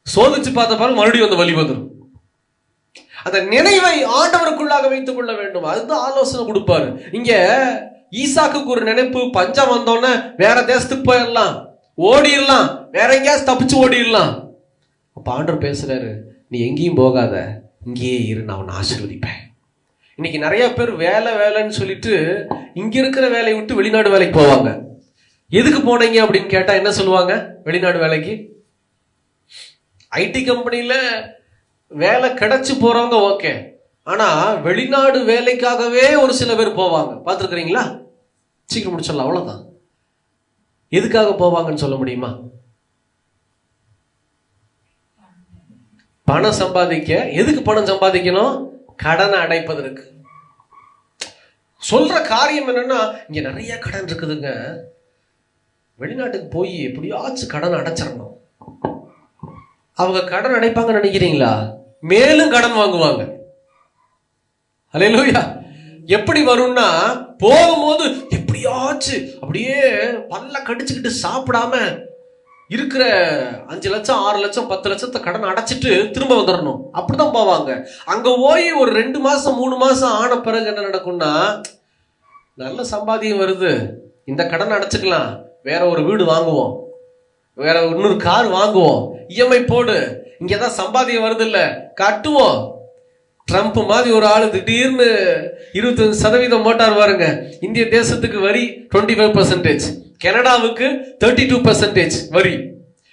சோதிச்சு பார்த்த பாருங்க மறுபடியும் அந்த வலி வந்துடும். அந்த நினைவை ஆண்டவருக்குள்ளாக வைத்துக் கொள்ள வேண்டும். அதுதான் ஆலோசனை கொடுப்பாரு. இங்க ஈசாக்குக்கு ஒரு நினைப்பு, பஞ்சம் வந்தோன்னே வேற தேசத்துக்கு போயிடலாம், ஓடிடலாம், வேற எங்கேயாவது தப்பிச்சு ஓடிடலாம். அப்ப ஆண்டவர் பேசுறாரு, நீ எங்கேயும் போகாத, இங்கேயே இரு, நான் உன்னை ஆசீர்வதிப்பேன். இன்னைக்கு நிறைய பேர் வேலை வேலைன்னு சொல்லிட்டு இங்க இருக்கிற வேலையை விட்டு வெளிநாடு வேலைக்கு போவாங்க. எதுக்கு போனீங்க அப்படின்னு கேட்டா என்ன சொல்லுவாங்க? வெளிநாடு வேலைக்கு. ஐடி கம்பெனில வேலை கிடைச்சு போறவங்க ஓகே, ஆனா வெளிநாடு வேலைக்காகவே ஒரு சில பேர் போவாங்க. பார்த்துருக்கிறீங்களா? சீக்கிரம் முடிச்சிடலாம், அவ்வளவுதான். எதுக்காக போவாங்கன்னு சொல்ல முடியுமா? பணம் சம்பாதிக்க. எதுக்கு பணம் சம்பாதிக்கணும்? கடனை அடைப்பதற்கு. சொல்ற காரியம் என்னன்னா, இங்க நிறைய கடன் இருக்குதுங்க, வெளிநாட்டுக்கு போய் எப்படியாச்சும் கடன் அடைச்சிடணும். அவங்க கடன் அடைப்பாங்க நினைக்கிறீங்களா? மேலும் கடன் வாங்குவாங்க. அல்லேலூயா. எப்படி வரும்னா, போகும்போது எப்படியாச்சும் அப்படியே பல்ல கடிச்சுக்கிட்டு சாப்பிடாம இருக்கிற 5 லட்சம் 6 லட்சம் 10 லட்சத்தை கடன் அடைச்சிட்டு திரும்ப வந்துடணும். அப்படிதான் போவாங்க. அங்க போய் ஒரு 2 மாசம் 3 மாசம் ஆன பிறகு என்ன நடக்கும்னா, நல்ல சம்பாதியம் வருது, இந்த கடன் அடைச்சுக்கலாம், வேற ஒரு வீடு வாங்குவோம், வேற இன்னொரு கார் வாங்குவோம், இஎம்ஐ போடு, இங்கதான் சம்பாதியம் வருது இல்ல, கட்டுவோம். ட்ரம்ப் மாதிரி ஒரு ஆளு திடீர்னு 25% போட்டார் பாருங்க. இந்திய தேசத்துக்கு வரி 25%, கனடாவுக்கு 32% வரி.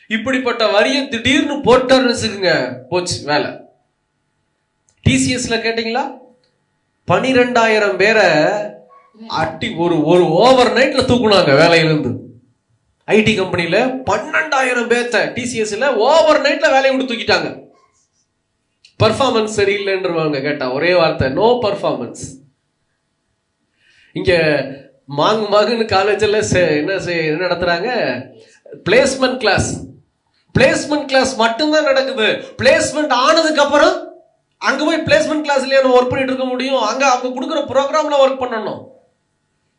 இப்படிப்பட்ட வரியை திடீர்னு போட்டார்னு வச்சுக்கோங்க, போச்சு வேலை. டிசிஎஸ்ல கேட்டீங்களா? 12,000 பேரை அட்டி ஒரு ஓவர் நைட்ல தூக்குனாங்க வேலையிலிருந்து. ஐடி கம்பெனில 12,000 பேர்த்த டிசிஎஸ்ல ஓவர் நைட்ல வேலையை விட்டு தூக்கிட்டாங்க. பர்ஃபார்மன்ஸ் சரியில்லைன்றவாங்க. கேட்டா ஒரே வார்த்தை, நோ பர்ஃபார்மன்ஸ். இங்க மாங்குன்னு காலேஜில் என்ன நடத்துறாங்க? Placement class. பிளேஸ்மெண்ட் கிளாஸ் மட்டும்தான் நடக்குது. பிளேஸ்மெண்ட் ஆனதுக்கு அப்புறம் அங்க போய் பிளேஸ்மெண்ட் கிளாஸ்லயே ஒர்க் பண்ணிட்டு இருக்க முடியும்? அங்க அவங்க கொடுக்குற ப்ரோக்ராம்ல ஒர்க் பண்ணணும்.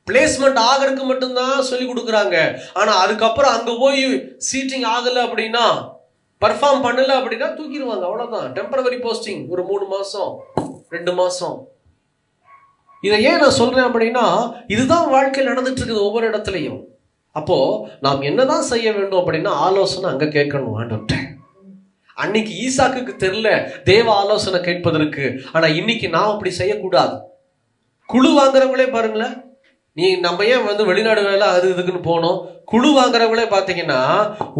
பிளேஸ்மெண்ட் ஆகிறதுக்கு மட்டும்தான் சொல்லி கொடுக்குறாங்க. ஆனா அதுக்கப்புறம் அங்க போய் சீட்டிங் ஆகல அப்படின்னா, பர்ஃபார்ம் பண்ணல அப்படின்னா தூக்கிடுவாங்க, அவ்வளவுதான். டெம்பரவரி போஸ்டிங், ஒரு 3 மாசம் 2 மாசம். இதை ஏன் நான் சொல்றேன் அப்படின்னா, இதுதான் வாழ்க்கையில் நடந்துட்டு இருக்குது ஒவ்வொரு இடத்துலையும். அப்போ நாம் என்னதான் செய்ய வேண்டும் அப்படின்னா, ஆலோசனை அங்க கேட்கணும் ஆண்டவர்கிட்ட. அன்னைக்கு ஈசாக்குக்கு தெரியல தேவ ஆலோசனை கேட்பதற்கு. ஆனா இன்னைக்கு நாம் அப்படி செய்யக்கூடாது. குழு வாங்குறவங்களே பாருங்களேன், நம்ம ஏன் வெளிநாடு வேலை அது இதுக்குன்னு போனோம். குழு வாங்குறவங்களே பாத்தீங்கன்னா,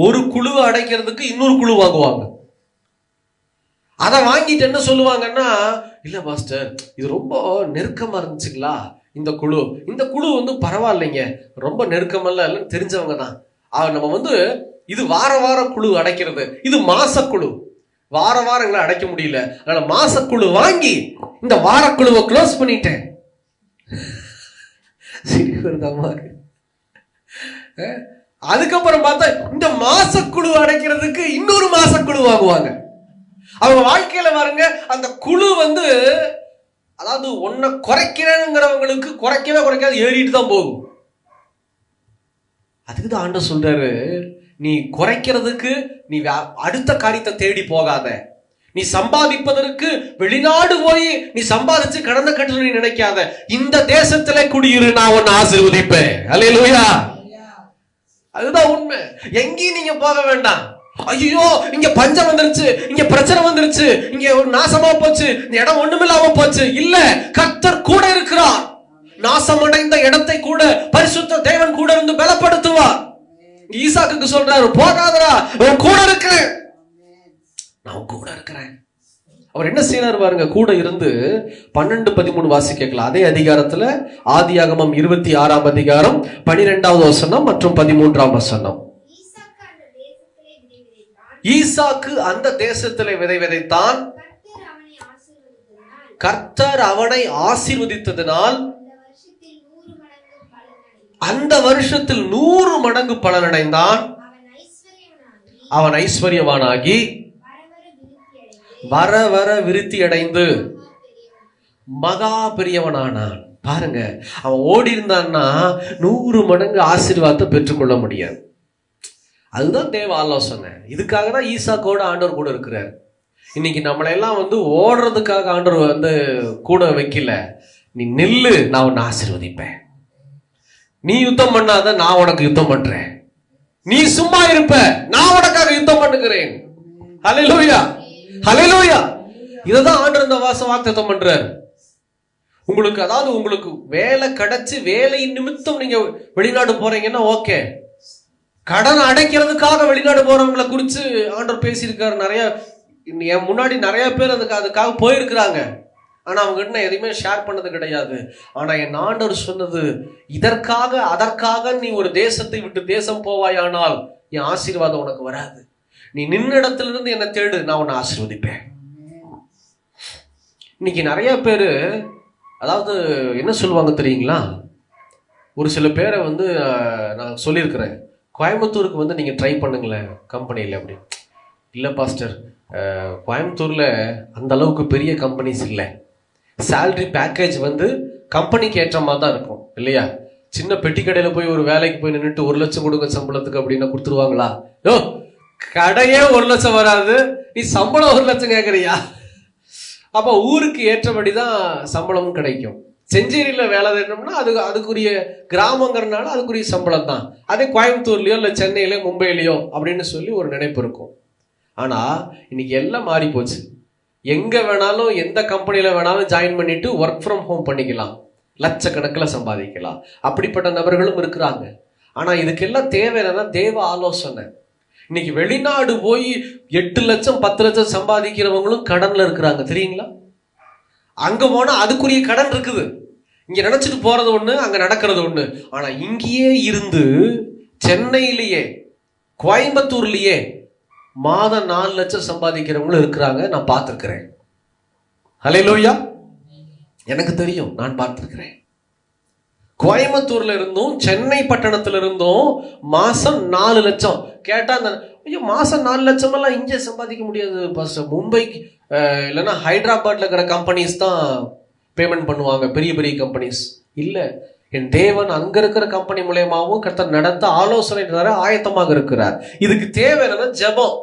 ஒரு குழுவை அடைக்கிறதுக்கு இன்னொரு குழு வாங்குவாங்க. அதை வாங்கிட்டு என்ன சொல்லுவாங்கன்னா, இல்ல மாஸ்டர் இது ரொம்ப நெருக்கமா இருந்துச்சுங்களா, இந்த குழு பரவாயில்லைங்க, ரொம்ப நெருக்கமல்ல, இல்லைன்னு தெரிஞ்சவங்க தான். நம்ம இது வாரம் குழு அடைக்கிறது, இது மாசக்குழு. வாரம் எங்களை அடைக்க முடியல, அதனால மாசக்குழு வாங்கி இந்த வாரக்குழுவை க்ளோஸ் பண்ணிட்டேன். அதுக்கப்புறம் பார்த்தா இந்த மாசக்குழு அடைக்கிறதுக்கு இன்னொரு மாசக்குழு வாங்குவாங்க. அவங்க வாழ்க்கையில பாருங்க, அந்த குழு அதாவது ஒன்ன குறைக்கிறேங்கிறவங்களுக்கு குறைக்காது, ஏறிட்டு தான் போகும். அதுக்குதான் ஆண்டவர் சொல்றாரு, நீ குறைக்கிறதுக்கு நீ அடுத்த காரியத்தை தேடி போகாத. நீ சம்பாதிப்பதற்கு வெளிநாடு போய் நீ சம்பாதிச்சு கடனை கட்டணும் நீ நினைக்காத. இந்த தேசத்துல குடியிரு, நான் உன்னை ஆசீர்வதிப்பேன். அல்லேலூயா. அதுதான் உண்மை. எங்கேயும் நீங்க போக வேண்டாம். ஐயோ இங்க பஞ்சம் வந்துருச்சு, இங்க பிரச்சனை வந்துருச்சு, இங்க ஒரு நாசமா போச்சு, இந்த இடம் ஒண்ணுமில்லாம போச்சு. இல்ல, கர்த்தர் கூட இருக்கிறார். நாசமடைந்த இடத்தை கூட பரிசுத்த தேவன் கூட இருந்து பலப்படுத்துவார். ஈசாக்குக்கு சொல்றாரு, போகாதடா, நான் கூட இருக்கிறேன், நான் கூட இருக்கிறேன். அவர் என்ன செய்யறாரு பாருங்க, கூட இருந்து 12-13 வாசிக்கலாம். அதே அதிகாரத்துல ஆதியாகமம் 26ஆம் அதிகாரம் 12வது வசனம் மற்றும் 13ஆம் வசனம். ஈசாக்கு அந்த தேசத்திலே விதை விதைத்தான், கர்த்தர் அவனை ஆசீர்வதித்ததினால் அந்த வருஷத்தில் 100 மடங்கு பலனடைந்தான். அவன் ஐஸ்வர்யவானாகி வர வர விருத்தி அடைந்து மகா பெரியவனானான். பாருங்க, அவன் ஓடி இருந்தான்னா 100 மடங்கு ஆசீர்வாதத்தை பெற்றுக்கொள்ள முடியாது. அதுதான் தேவ ஆலோசனை. இதுக்காக தான் ஈசாக்கோட ஆண்டவர் கூட இருக்கிறார். இன்னைக்கு நம்மளை எல்லாம் ஓடுறதுக்காக ஆண்டவர் கூட வைக்கல. நீ நில்லு, நான் உன்னை ஆசீர்வதிப்பேன். நீ யுத்தம் பண்ணாத, நான் உனக்கு யுத்தம் பண்றேன். நீ சும்மா இருப்ப, நான் உனக்காக யுத்தம் பண்ணுகிறேன். ஹல்லேலூயா, ஹல்லேலூயா. இததான் ஆண்டவர் இந்த வாக்குத்தத்தம் பண்றார். உங்களுக்கு வேலை கிடைச்சு வேலையின் நிமித்தம் நீங்க வெளிநாடு போறீங்கன்னா ஓகே. கடன் அடைக்கிறதுக்காக வெளிநாடு போறவங்களை குறிச்சு ஆண்டவர் பேசியிருக்காரு. நிறைய என் முன்னாடி நிறைய பேர் அதுக்காக போயிருக்கிறாங்க. ஆனா அவங்க கிட்ட எதையுமே ஷேர் பண்ணது கிடையாது. ஆனா என் ஆண்டவர் சொன்னது, இதற்காக அதற்காக நீ ஒரு தேசத்தை விட்டு தேசம் போவாயானால் என் ஆசீர்வாதம் உனக்கு வராது. நீ நின்ன இடத்துல இருந்து என்னை தேடு, நான் உன்னை ஆசீர்வதிப்பேன். இன்னைக்கு நிறைய பேரு என்ன சொல்லுவாங்க தெரியுங்களா? ஒரு சில பேரை நான் சொல்லியிருக்கிறேன், கோயம்புத்தூருக்கு நீங்க ட்ரை பண்ணுங்களேன் கம்பெனியில். அப்படி இல்லை பாஸ்டர், கோயம்புத்தூர்ல அந்த அளவுக்கு பெரிய கம்பெனிஸ் இல்லை. சேலரி பேக்கேஜ் கம்பெனிக்கு ஏற்ற மாதிரி தான் இருக்கும் இல்லையா? சின்ன பெட்டி கடையில போய் ஒரு வேலைக்கு போய் நின்றுட்டு 1 லட்சம் கொடுங்க சம்பளத்துக்கு அப்படின்னா கொடுத்துருவாங்களா? கடையே 1 லட்சம் வராது, நீ சம்பளம் 1 லட்சம் கேட்கறியா? அப்ப ஊருக்கு ஏற்றபடிதான் சம்பளமும் கிடைக்கும். செஞ்சேரியில வேலை தேடணும்னா அதுக்குரிய கிராமங்கிறதுனால அதுக்குரிய சம்பளம் தான். அதே கோயம்புத்தூர்லயோ இல்லை சென்னையிலயோ மும்பையிலயோ அப்படின்னு சொல்லி ஒரு நினைப்பு இருக்கும். ஆனா இன்னைக்கு எல்லாம் மாறி போச்சு. எங்க வேணாலும் எந்த கம்பெனியில வேணாலும் ஜாயின் பண்ணிட்டு ஒர்க் ஃப்ரம் ஹோம் பண்ணிக்கலாம், லட்சக்கணக்கில் சம்பாதிக்கலாம். அப்படிப்பட்ட நபர்களும் இருக்கிறாங்க. ஆனா இதுக்கெல்லாம் தேவை என்னன்னா தேவ ஆலோசனை. இன்னைக்கு வெளிநாடு போய் 8 லட்சம் 10 லட்சம் சம்பாதிக்கிறவங்களும் கடன்ல இருக்கிறாங்க தெரியுங்களா? அங்க போனா அதுக்குரிய கடன் இருக்குது. இங்க நினைச்சிட்டு போறது ஒண்ணு, அங்க நடக்கிறது ஒண்ணு. ஆனா இங்கேயே இருந்து சென்னையிலேயே கோயம்புத்தூர்லயே மாதம் 4 லட்சம் சம்பாதிக்கிறவங்களும் இருக்கிறாங்க. நான் பார்த்திருக்கிறேன். ஹல்லேலூயா. எனக்கு தெரியும், நான் பார்த்திருக்கிறேன். கோயம்புத்தூர்ல இருந்தும் சென்னை பட்டணத்துல இருந்தும் மாசம் 4 லட்சம் கேட்டா, ஐயோ மாசம் 4 லட்சம் எல்லாம் இங்கே சம்பாதிக்க முடியாது பாஸ்டர். மும்பைக்கு இல்லைன்னா ஹைதராபாத்ல இருக்கிற கம்பெனிஸ் தான் பேமெண்ட் பண்ணுவாங்க, பெரிய பெரிய கம்பெனிஸ். இல்ல, என் தேவன் அங்க இருக்கிற கம்பெனி மூலயமாவும் கர்த்தர் நடத்த ஆலோசனை தர ஆயத்தமாக இருக்கிறார். இதுக்கு தேவை என்னன்னா ஜெபம்.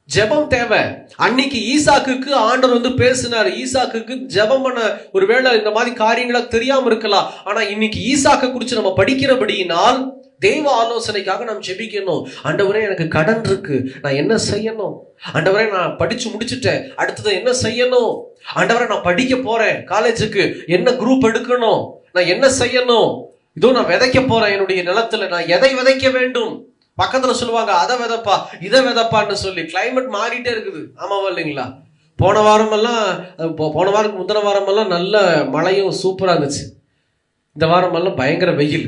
ஜெபம் தேவை. அன்னைக்கு ஈசாக்குக்கு ஆண்டவர் பேசினார். ஈசாக்குக்கு ஜெபம் பண்ண ஒருவேளை இந்த மாதிரி காரியங்களா தெரியாம இருக்கலாம். ஆனா இன்னைக்கு ஈசாக்கை குறித்து நம்ம படிக்கிறபடியினால் தேவ ஆலோசனைக்காக நாம் ஜெபிக்கணும். ஆண்டவரே எனக்கு கடன் இருக்கு, நான் என்ன செய்யணும்? ஆண்டவரே நான் படிச்சு முடிச்சுட்டேன், அடுத்தது என்ன செய்யணும்? ஆண்டவரே நான் படிக்க போறேன் காலேஜுக்கு, என்ன குரூப் எடுக்கணும்? நான் என்ன செய்யணும்? இதோ நான் விதைக்க போறேன் என்னுடைய நிலத்துல, நான் எதை விதைக்க வேண்டும்? பக்கத்துல சொல்லுவாங்க அதை விதைப்பா இதை விதைப்பான்னு சொல்லி. கிளைமேட் மாறிட்டே இருக்குது. ஆமாவா இல்லைங்களா? போன வாரத்துக்கு முந்தின வாரமெல்லாம் நல்ல மழையும் சூப்பரா இருந்துச்சு. இந்த வாரமெல்லாம் பயங்கர வெயில்.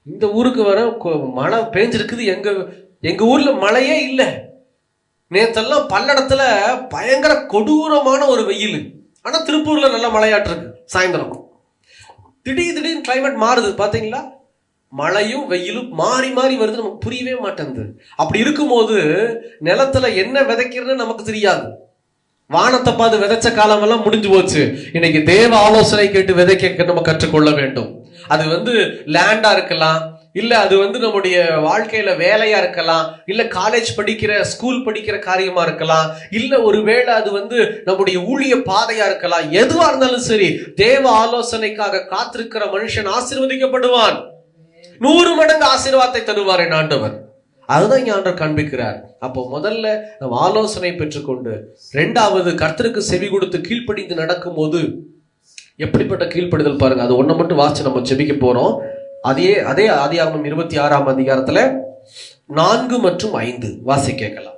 இந்த ஊருக்கு வர மழை பெஞ்சிருக்குது. எங்க ஊர்ல மழையே இல்லை. நேத்தெல்லாம் பல்லடத்துல பயங்கர கொடூரமான ஒரு வெயில். ஆனா திருப்பூர்ல நல்ல மழையாட்டு இருக்கு. சாயந்தரம் திடீர்னு கிளைமேட் மாறுது பாத்தீங்களா? மழையும் வெயிலும் மாறி மாறி வருது. நமக்கு புரியவே மாட்டேங்குது. அப்படி இருக்கும்போது நிலத்துல என்ன விதைக்கிறதுன்னு நமக்கு தெரியாது. வானத்தை பார்த்து விதைச்ச காலம் எல்லாம் முடிஞ்சு போச்சு. இன்னைக்கு தேவ ஆலோசனை கேட்டு விதைக்க நம்ம கற்றுக்கொள்ள வேண்டும். அது லேண்டா இருக்கலாம், இல்ல அது நம்முடைய வாழ்க்கையில வேலையா இருக்கலாம், இல்ல காலேஜ் படிக்கிற ஸ்கூல் படிக்கிற காரியமா இருக்கலாம், இல்ல ஒருவேளை அது நம்முடைய ஊழிய பாதையா இருக்கலாம். எதுவா இருந்தாலும் சரி, தேவ ஆலோசனைக்காக காத்திருக்கிற மனுஷன் ஆசீர்வதிக்கப்படுவான். 100 மடங்கு ஆசீர்வாதத்தை தருவார் என் ஆண்டவர். அதுதான் இங்க ஆண்டவர் காண்பிக்கிறார். அப்போ முதல்ல நம்ம ஆலோசனை பெற்றுக்கொண்டு, 2வது கர்த்தருக்கு செவி கொடுத்து கீழ்ப்படிந்து நடக்கும் போது எப்படிப்பட்ட கீழ்ப்படிதல் பாருங்க. அது ஒண்ணு மட்டும் வாசிச்சு நம்ம ஜெபிக்க போறோம். அதே ஆதியாகமம் 26ஆம் அதிகாரத்துல 4 மற்றும் 5 வாசி கேட்கலாம்.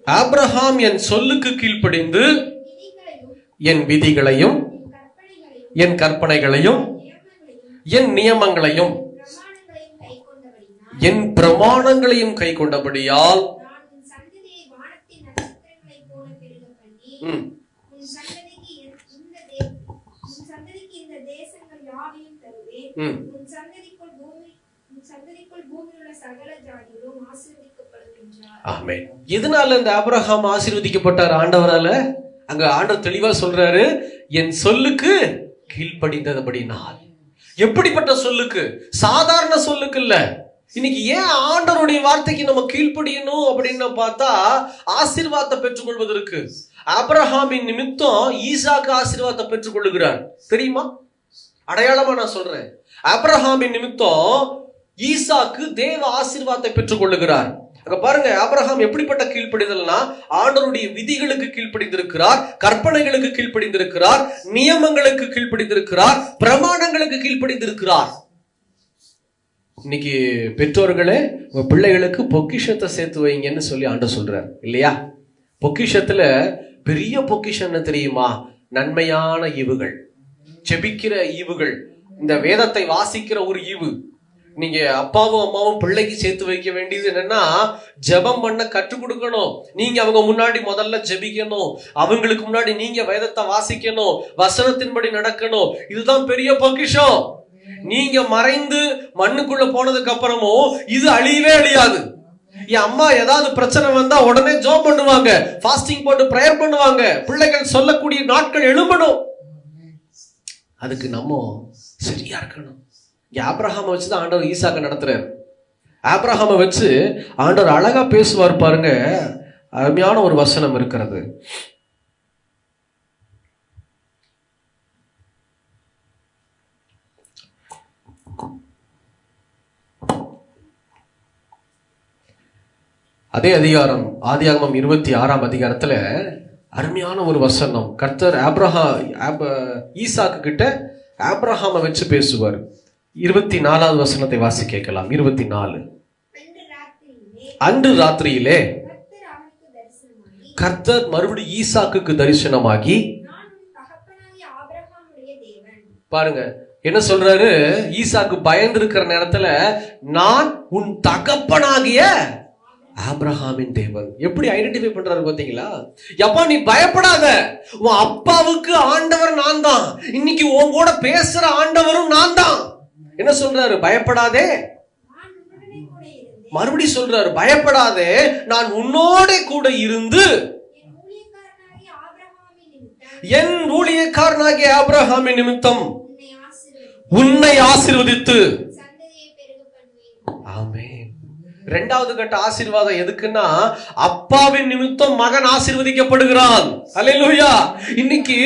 ஆபிரகாம் என் சொல்லுக்கு கீழ்ப்படிந்து என் விதிகளையும் என் கற்பனைகளையும் என் நியமங்களையும் என் பிரமாணங்களையும் கை கொண்டபடியால் ஆமென். எதனால இந்த ஆபிரகாம் ஆசீர்வதிக்கப்பட்டார் ஆண்டவரால? அங்க ஆண்டவர் தெளிவா சொல்றாரு, என் சொல்லுக்கு கீழ்ப்படிந்தபடினால். எப்படிப்பட்ட சொல்லுக்கு? சாதாரண சொல்லுக்கு இல்ல. இன்னைக்கு ஏன் ஆண்டவருடைய வார்த்தைக்கு நம்ம கீழ்ப்படியணும் அப்படின்னு பார்த்தா, ஆசீர்வாதத்தை பெற்றுக்கொள்வதற்கு. ஆபிரகாமின் நிமித்தம் ஈசாக்கு ஆசீர்வாதத்தை பெற்றுக் கொள்ளுகிறார், தெரியுமா? அடையாளமா நான் சொல்றேன். ஆபிரகாமின் நிமித்தம் ஈசாக்கு தேவ ஆசீர்வாதத்தை பெற்றுக் கொள்ளுகிறார். அங்க பாருங்க, ஆபிரகாம் எப்படிப்பட்ட கீழ்ப்படிதல்னா, ஆண்டவருடைய விதிகளுக்கு கீழ்ப்படிந்திருக்கிறார், கற்பனைகளுக்கு கீழ்ப்படிந்திருக்கிறார், நியமங்களுக்கு கீழ்ப்படிந்திருக்கிறார், பிரமாணங்களுக்கு கீழ்ப்படிந்திருக்கிறார். இன்னைக்கு பெற்றோர்களே உங்க பிள்ளைகளுக்கு பொக்கிஷத்தை சேர்த்து வைங்கன்னு சொல்லி ஆண்டவர் சொல்றார் இல்லையா? பொக்கிஷத்துல பெரிய பொக்கிஷம் என்ன தெரியுமா? நன்மையான ஈவுகள், செபிக்கிற ஈவுகள், இந்த வேதத்தை வாசிக்கிற ஒரு ஈவு. நீங்க அப்பாவும் அம்மாவும் பிள்ளைக்கு சேர்த்து வைக்க வேண்டியது என்னன்னா, ஜெபம் பண்ண கற்றுக் கொடுக்கணும். நீங்க அவங்க முன்னாடி முதல்ல ஜெபிக்கணும், அவங்களுக்கு முன்னாடி நீங்க வேதத்தை வாசிக்கணும், வசனத்தின்படி நடக்கணும். இதுதான் பெரிய பொக்கிஷம். நீங்க மறைந்து மண்ணுக்குள்ள போனதுக்கு அப்புறமும் இது அழியவே அழியாது. என் அம்மா ஏதாவது பிரச்சனை வந்தா உடனே ஜெபம் பண்ணுவாங்க, ஃபாஸ்டிங் போட்டு பிரேயர் பண்ணுவாங்க. பிள்ளைகள் சொல்லக்கூடிய நாட்கள் எழும்பணும். அதுக்கு நம்ம சரியா இருக்கணும். ஆபிரகாமை வச்சுதான் ஆண்டவர் ஈசாக்க நடத்துறாரு. ஆபிரகாமை வச்சு ஆண்டவர் அழகா பேசுவார் பாருங்க. அருமையான ஒரு வசனம் இருக்கிறது. அதே அதிகாரம், ஆதியாகமம் 26ஆம் அதிகாரத்துல அருமையான ஒரு வசனம். கர்த்தர் ஈசாக்கு கிட்ட ஆபிரகாமை வச்சு பேசுவார். 24வது வசனத்தை வாசி கேட்கலாம். 24. அன்று ராத்திரியிலே கர்த்தர் மறுபடியும் ஈசாக்குக்கு தரிசனமாகி, பாருங்க என்ன சொல்றாரு, ஈசாக்கு பயந்து இருக்கிற நேரத்துல, நான் உன் தகப்பனாகிய ஆபிரகாமின் தேவன். எப்படி ஐடென்டிஃபை பண்றாரு பாத்தீங்களா? எப்பா நீ பயப்படாத, உன் அப்பாவுக்கு ஆண்டவர் நான் தான், இன்னைக்கு உன் கூட பேசுற ஆண்டவரும் நான் தான். என்ன சொல்றாரு? பயப்படாதே. மறுபடி சொல்றாரு, பயப்படாதே, நான் உன்னோட கூட இருந்து என் ஊழியக்காரனாகிய ஆபிரகாமின் நிமித்தம் உன்னை ஆசீர்வதித்து. ஆமென். இரண்டாவது கட்ட ஆசீர்வாதம் எதுக்குன்னா, அப்பாவின் நிமித்தம் மகன் ஆசீர்வதிக்கப்படுகிறான். அல்லேலூயா. இன்னைக்கு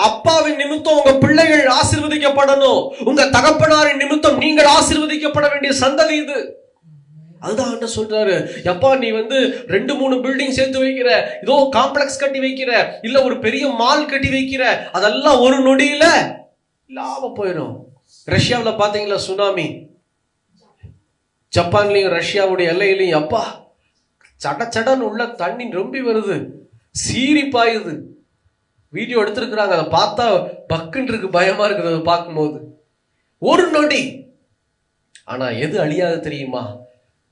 அப்பாவின் நிமித்தம் உங்க பிள்ளைகள் ஆசீர்வதிக்கப்படணும். உங்க தகப்பனாரின் நிமித்தம் நீங்கள் ஆசீர்வதிக்கப்பட வேண்டிய சந்ததி இது. அதுதான் ஆண்டவர் சொல்றாரு, எப்பா நீ 2-3 பில்டிங் சேர்த்து வைக்கிற, ஏதோ காம்ப்ளெக்ஸ் கட்டி வைக்கிற, இல்ல ஒரு பெரிய மால் கட்டி வைக்கிற, அதெல்லாம் ஒரு நொடியில இல்லாம போயிடும். ரஷ்யாவில் பாத்தீங்களா சுனாமி? ஜப்பான்லயும் ரஷ்யாவுடைய எல்லையிலையும் அப்பா சடச்சடன்னு உள்ள தண்ணி ரொம்பி வருது, சீறி பாயுது. வீடியோ எடுத்திருக்கிறாங்க, அதை பார்த்தா பக்குன்னு இருக்கு, பயமா இருக்குது அதை பார்க்கும்போது. ஒரு நொடி. ஆனா எது அழியாது தெரியுமா?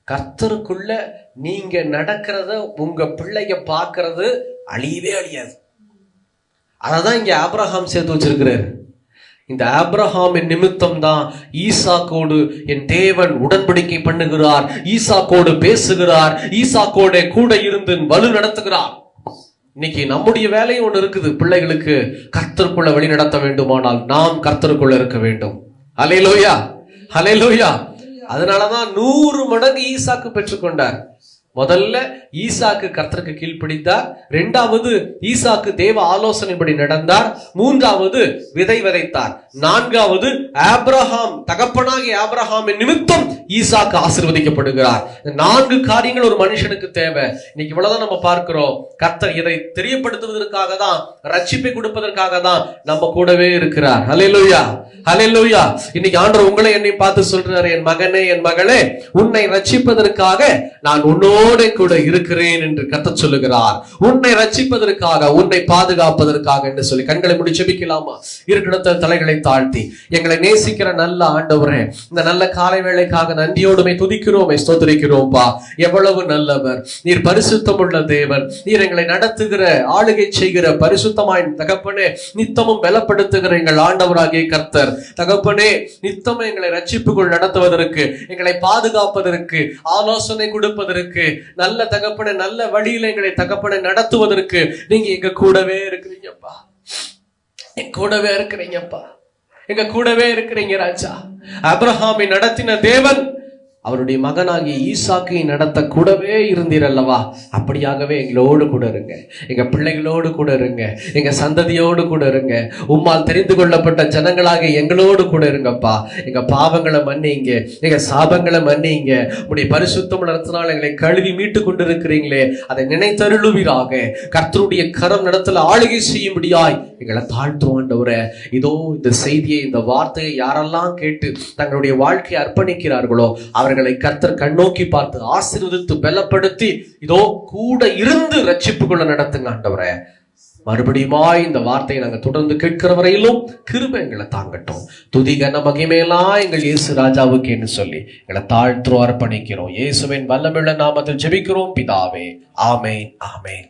கர்த்தருக்குள்ள நீங்க நடக்கிறத உங்க பிள்ளைங்க பார்க்கறது அழியவே அழியாது. அததான் இங்க ஆபிரகாம் சேர்த்து வச்சிருக்கிறாரு. இந்த ஆபிரகாமின் நிமித்தம் தான் ஈசாக்கோடு என் தேவன் உடன்படிக்கை பண்ணுகிறார், ஈசாக்கோடு பேசுகிறார், ஈசாக்கோட கூட இருந்து வலு நடத்துகிறார். இன்னைக்கு நம்முடைய வேலையும் ஒண்ணு இருக்குது. பிள்ளைகளுக்கு கர்த்தருக்குள்ள வழி நடத்த வேண்டுமானால் நாம் கர்த்தருக்குள்ள இருக்க வேண்டும். ஹல்லேலூயா, ஹல்லேலூயா. அதனாலதான் 100 மடங்கு ஈசாக்கு பெற்றுக்கொண்டார். முதல்ல ஈசாக்கு கர்த்தருக்கு கீழ்ப்படிந்தார். 2வது ஈசாக்கு தேவ ஆலோசனைப்படி நடந்தார். 3வது விதை விதைத்தார். 4வது ஆபிரகாம் தகப்பனாகிய ஆபிரகாமின் நிமித்தம் ஈசாக்கு ஆசீர்வதிக்கப்படுகிறார். 4 காரியங்கள் ஒரு மனுஷனுக்கு தேவை. இன்னைக்கு இவ்வளவுதான் நம்ம பார்க்கிறோம். கர்த்தர் இதை தெரியப்படுத்துவதற்காக தான், ரட்சிப்பை கொடுப்பதற்காக தான் நம்ம கூடவே இருக்கிறார். ஹல்லேலூயா, ஹல்லேலூயா. இன்னைக்கு ஆண்டவர் உங்களை என்னை பார்த்து சொல்றாரு, என் மகனே, என் மகளே, உன்னை ரட்சிப்பதற்காக நான் உன்னோட கூட இருக்கிறேன் என்று கர்த்தர் சொல்லுகிறார். உன்னை ரட்சிப்பதற்காக, உன்னை பாதுகாப்பதற்காக என்று சொல்லி கண்களை மூடி ஜெபிக்கலாமா? இருக்கிற தலைகளை தாழ்த்தி, எங்களை நேசிக்கிற நல்ல ஆண்டவரே, இந்த நல்ல காலை வேளைக்காக நன்றியோடுமை துதிக்கிறோம், ஸ்தோத்திரிக்கிறோம்பா. எவ்வளவு நல்லவர் நீர், பரிசுத்தம் உள்ள தேவன் நீர், எங்களை நடத்துகிற, ஆளுகை செய்கிற பரிசுத்தமாய் தகப்பனே, நித்தமும் பலப்படுத்துகிற எங்கள் ஆண்டவராகிய கர்த்தர் தகப்பனே, நித்தமும் எங்களை ரட்சிப்புக்குள் நடத்துவதற்கு, எங்களை பாதுகாப்பதற்கு, ஆலோசனை கொடுப்பதற்கு, நல்ல தகப்பனே, நல்ல வழியில எங்களை தகப்பனே நடத்துவதற்கு நீங்க எங்க கூடவே இருக்கிறீங்கப்பா. என் கூடவே இருக்கிறீங்கப்பா, எங்க கூடவே இருக்கிறீங்க ராஜா. ஆபிரகாமை நடத்தின தேவன் அவருடைய மகனாகிய ஈசாக்கை நடத்த கூடவே இருந்தீர் அல்லவா? அப்படியாகவே எங்களோடு கூட இருங்க, எங்க பிள்ளைகளோடு கூட இருங்க, எங்க சந்ததியோடு கூட இருங்க. உம்மால் தெரிந்து கொள்ளப்பட்ட ஜனங்களாக எங்களோடு கூட இருங்கப்பா. எங்க பாவங்களை மன்னிங்க, எங்க சாபங்களை மன்னிங்க. உடைய பரிசுத்தம் நடத்தினால் எங்களை கழுவி மீட்டு கொண்டிருக்கிறீங்களே, அதை நினைத்தருளுவீராக. கர்த்தருடைய கரம் நடத்தல ஆளுகை செய்யும்படியாய் எங்களை தாழ்த்தும் ஆண்டவரே. இதோ இந்த செய்தியை, இந்த வார்த்தையை யாரெல்லாம் கேட்டு தங்களுடைய வாழ்க்கையை அர்ப்பணிக்கிறார்களோ அவர்களை கர்த்தர் கண்ணோக்கி பார்த்து ஆசீர்வதித்து பலப்படுத்தி இதோ கூட இருந்து ரட்சிப்புக்குள்ள நடத்துங்க ஆண்டவரே. மறுபடியுமாய் இந்த வார்த்தையை நாங்கள் தொடர்ந்து கேட்கிற வரையிலும் கிருபை எங்களை தாங்கட்டும். துதிகன மகிமையெல்லாம் எங்கள் இயேசு ராஜாவுக்கு என்று சொல்லி எங்களை தாழ்த்துறோம், அர்ப்பணிக்கிறோம். இயேசுவின் வல்லமையுள்ள நாமத்தில் ஜெபிக்கிறோம் பிதாவே. ஆமென், ஆமென்.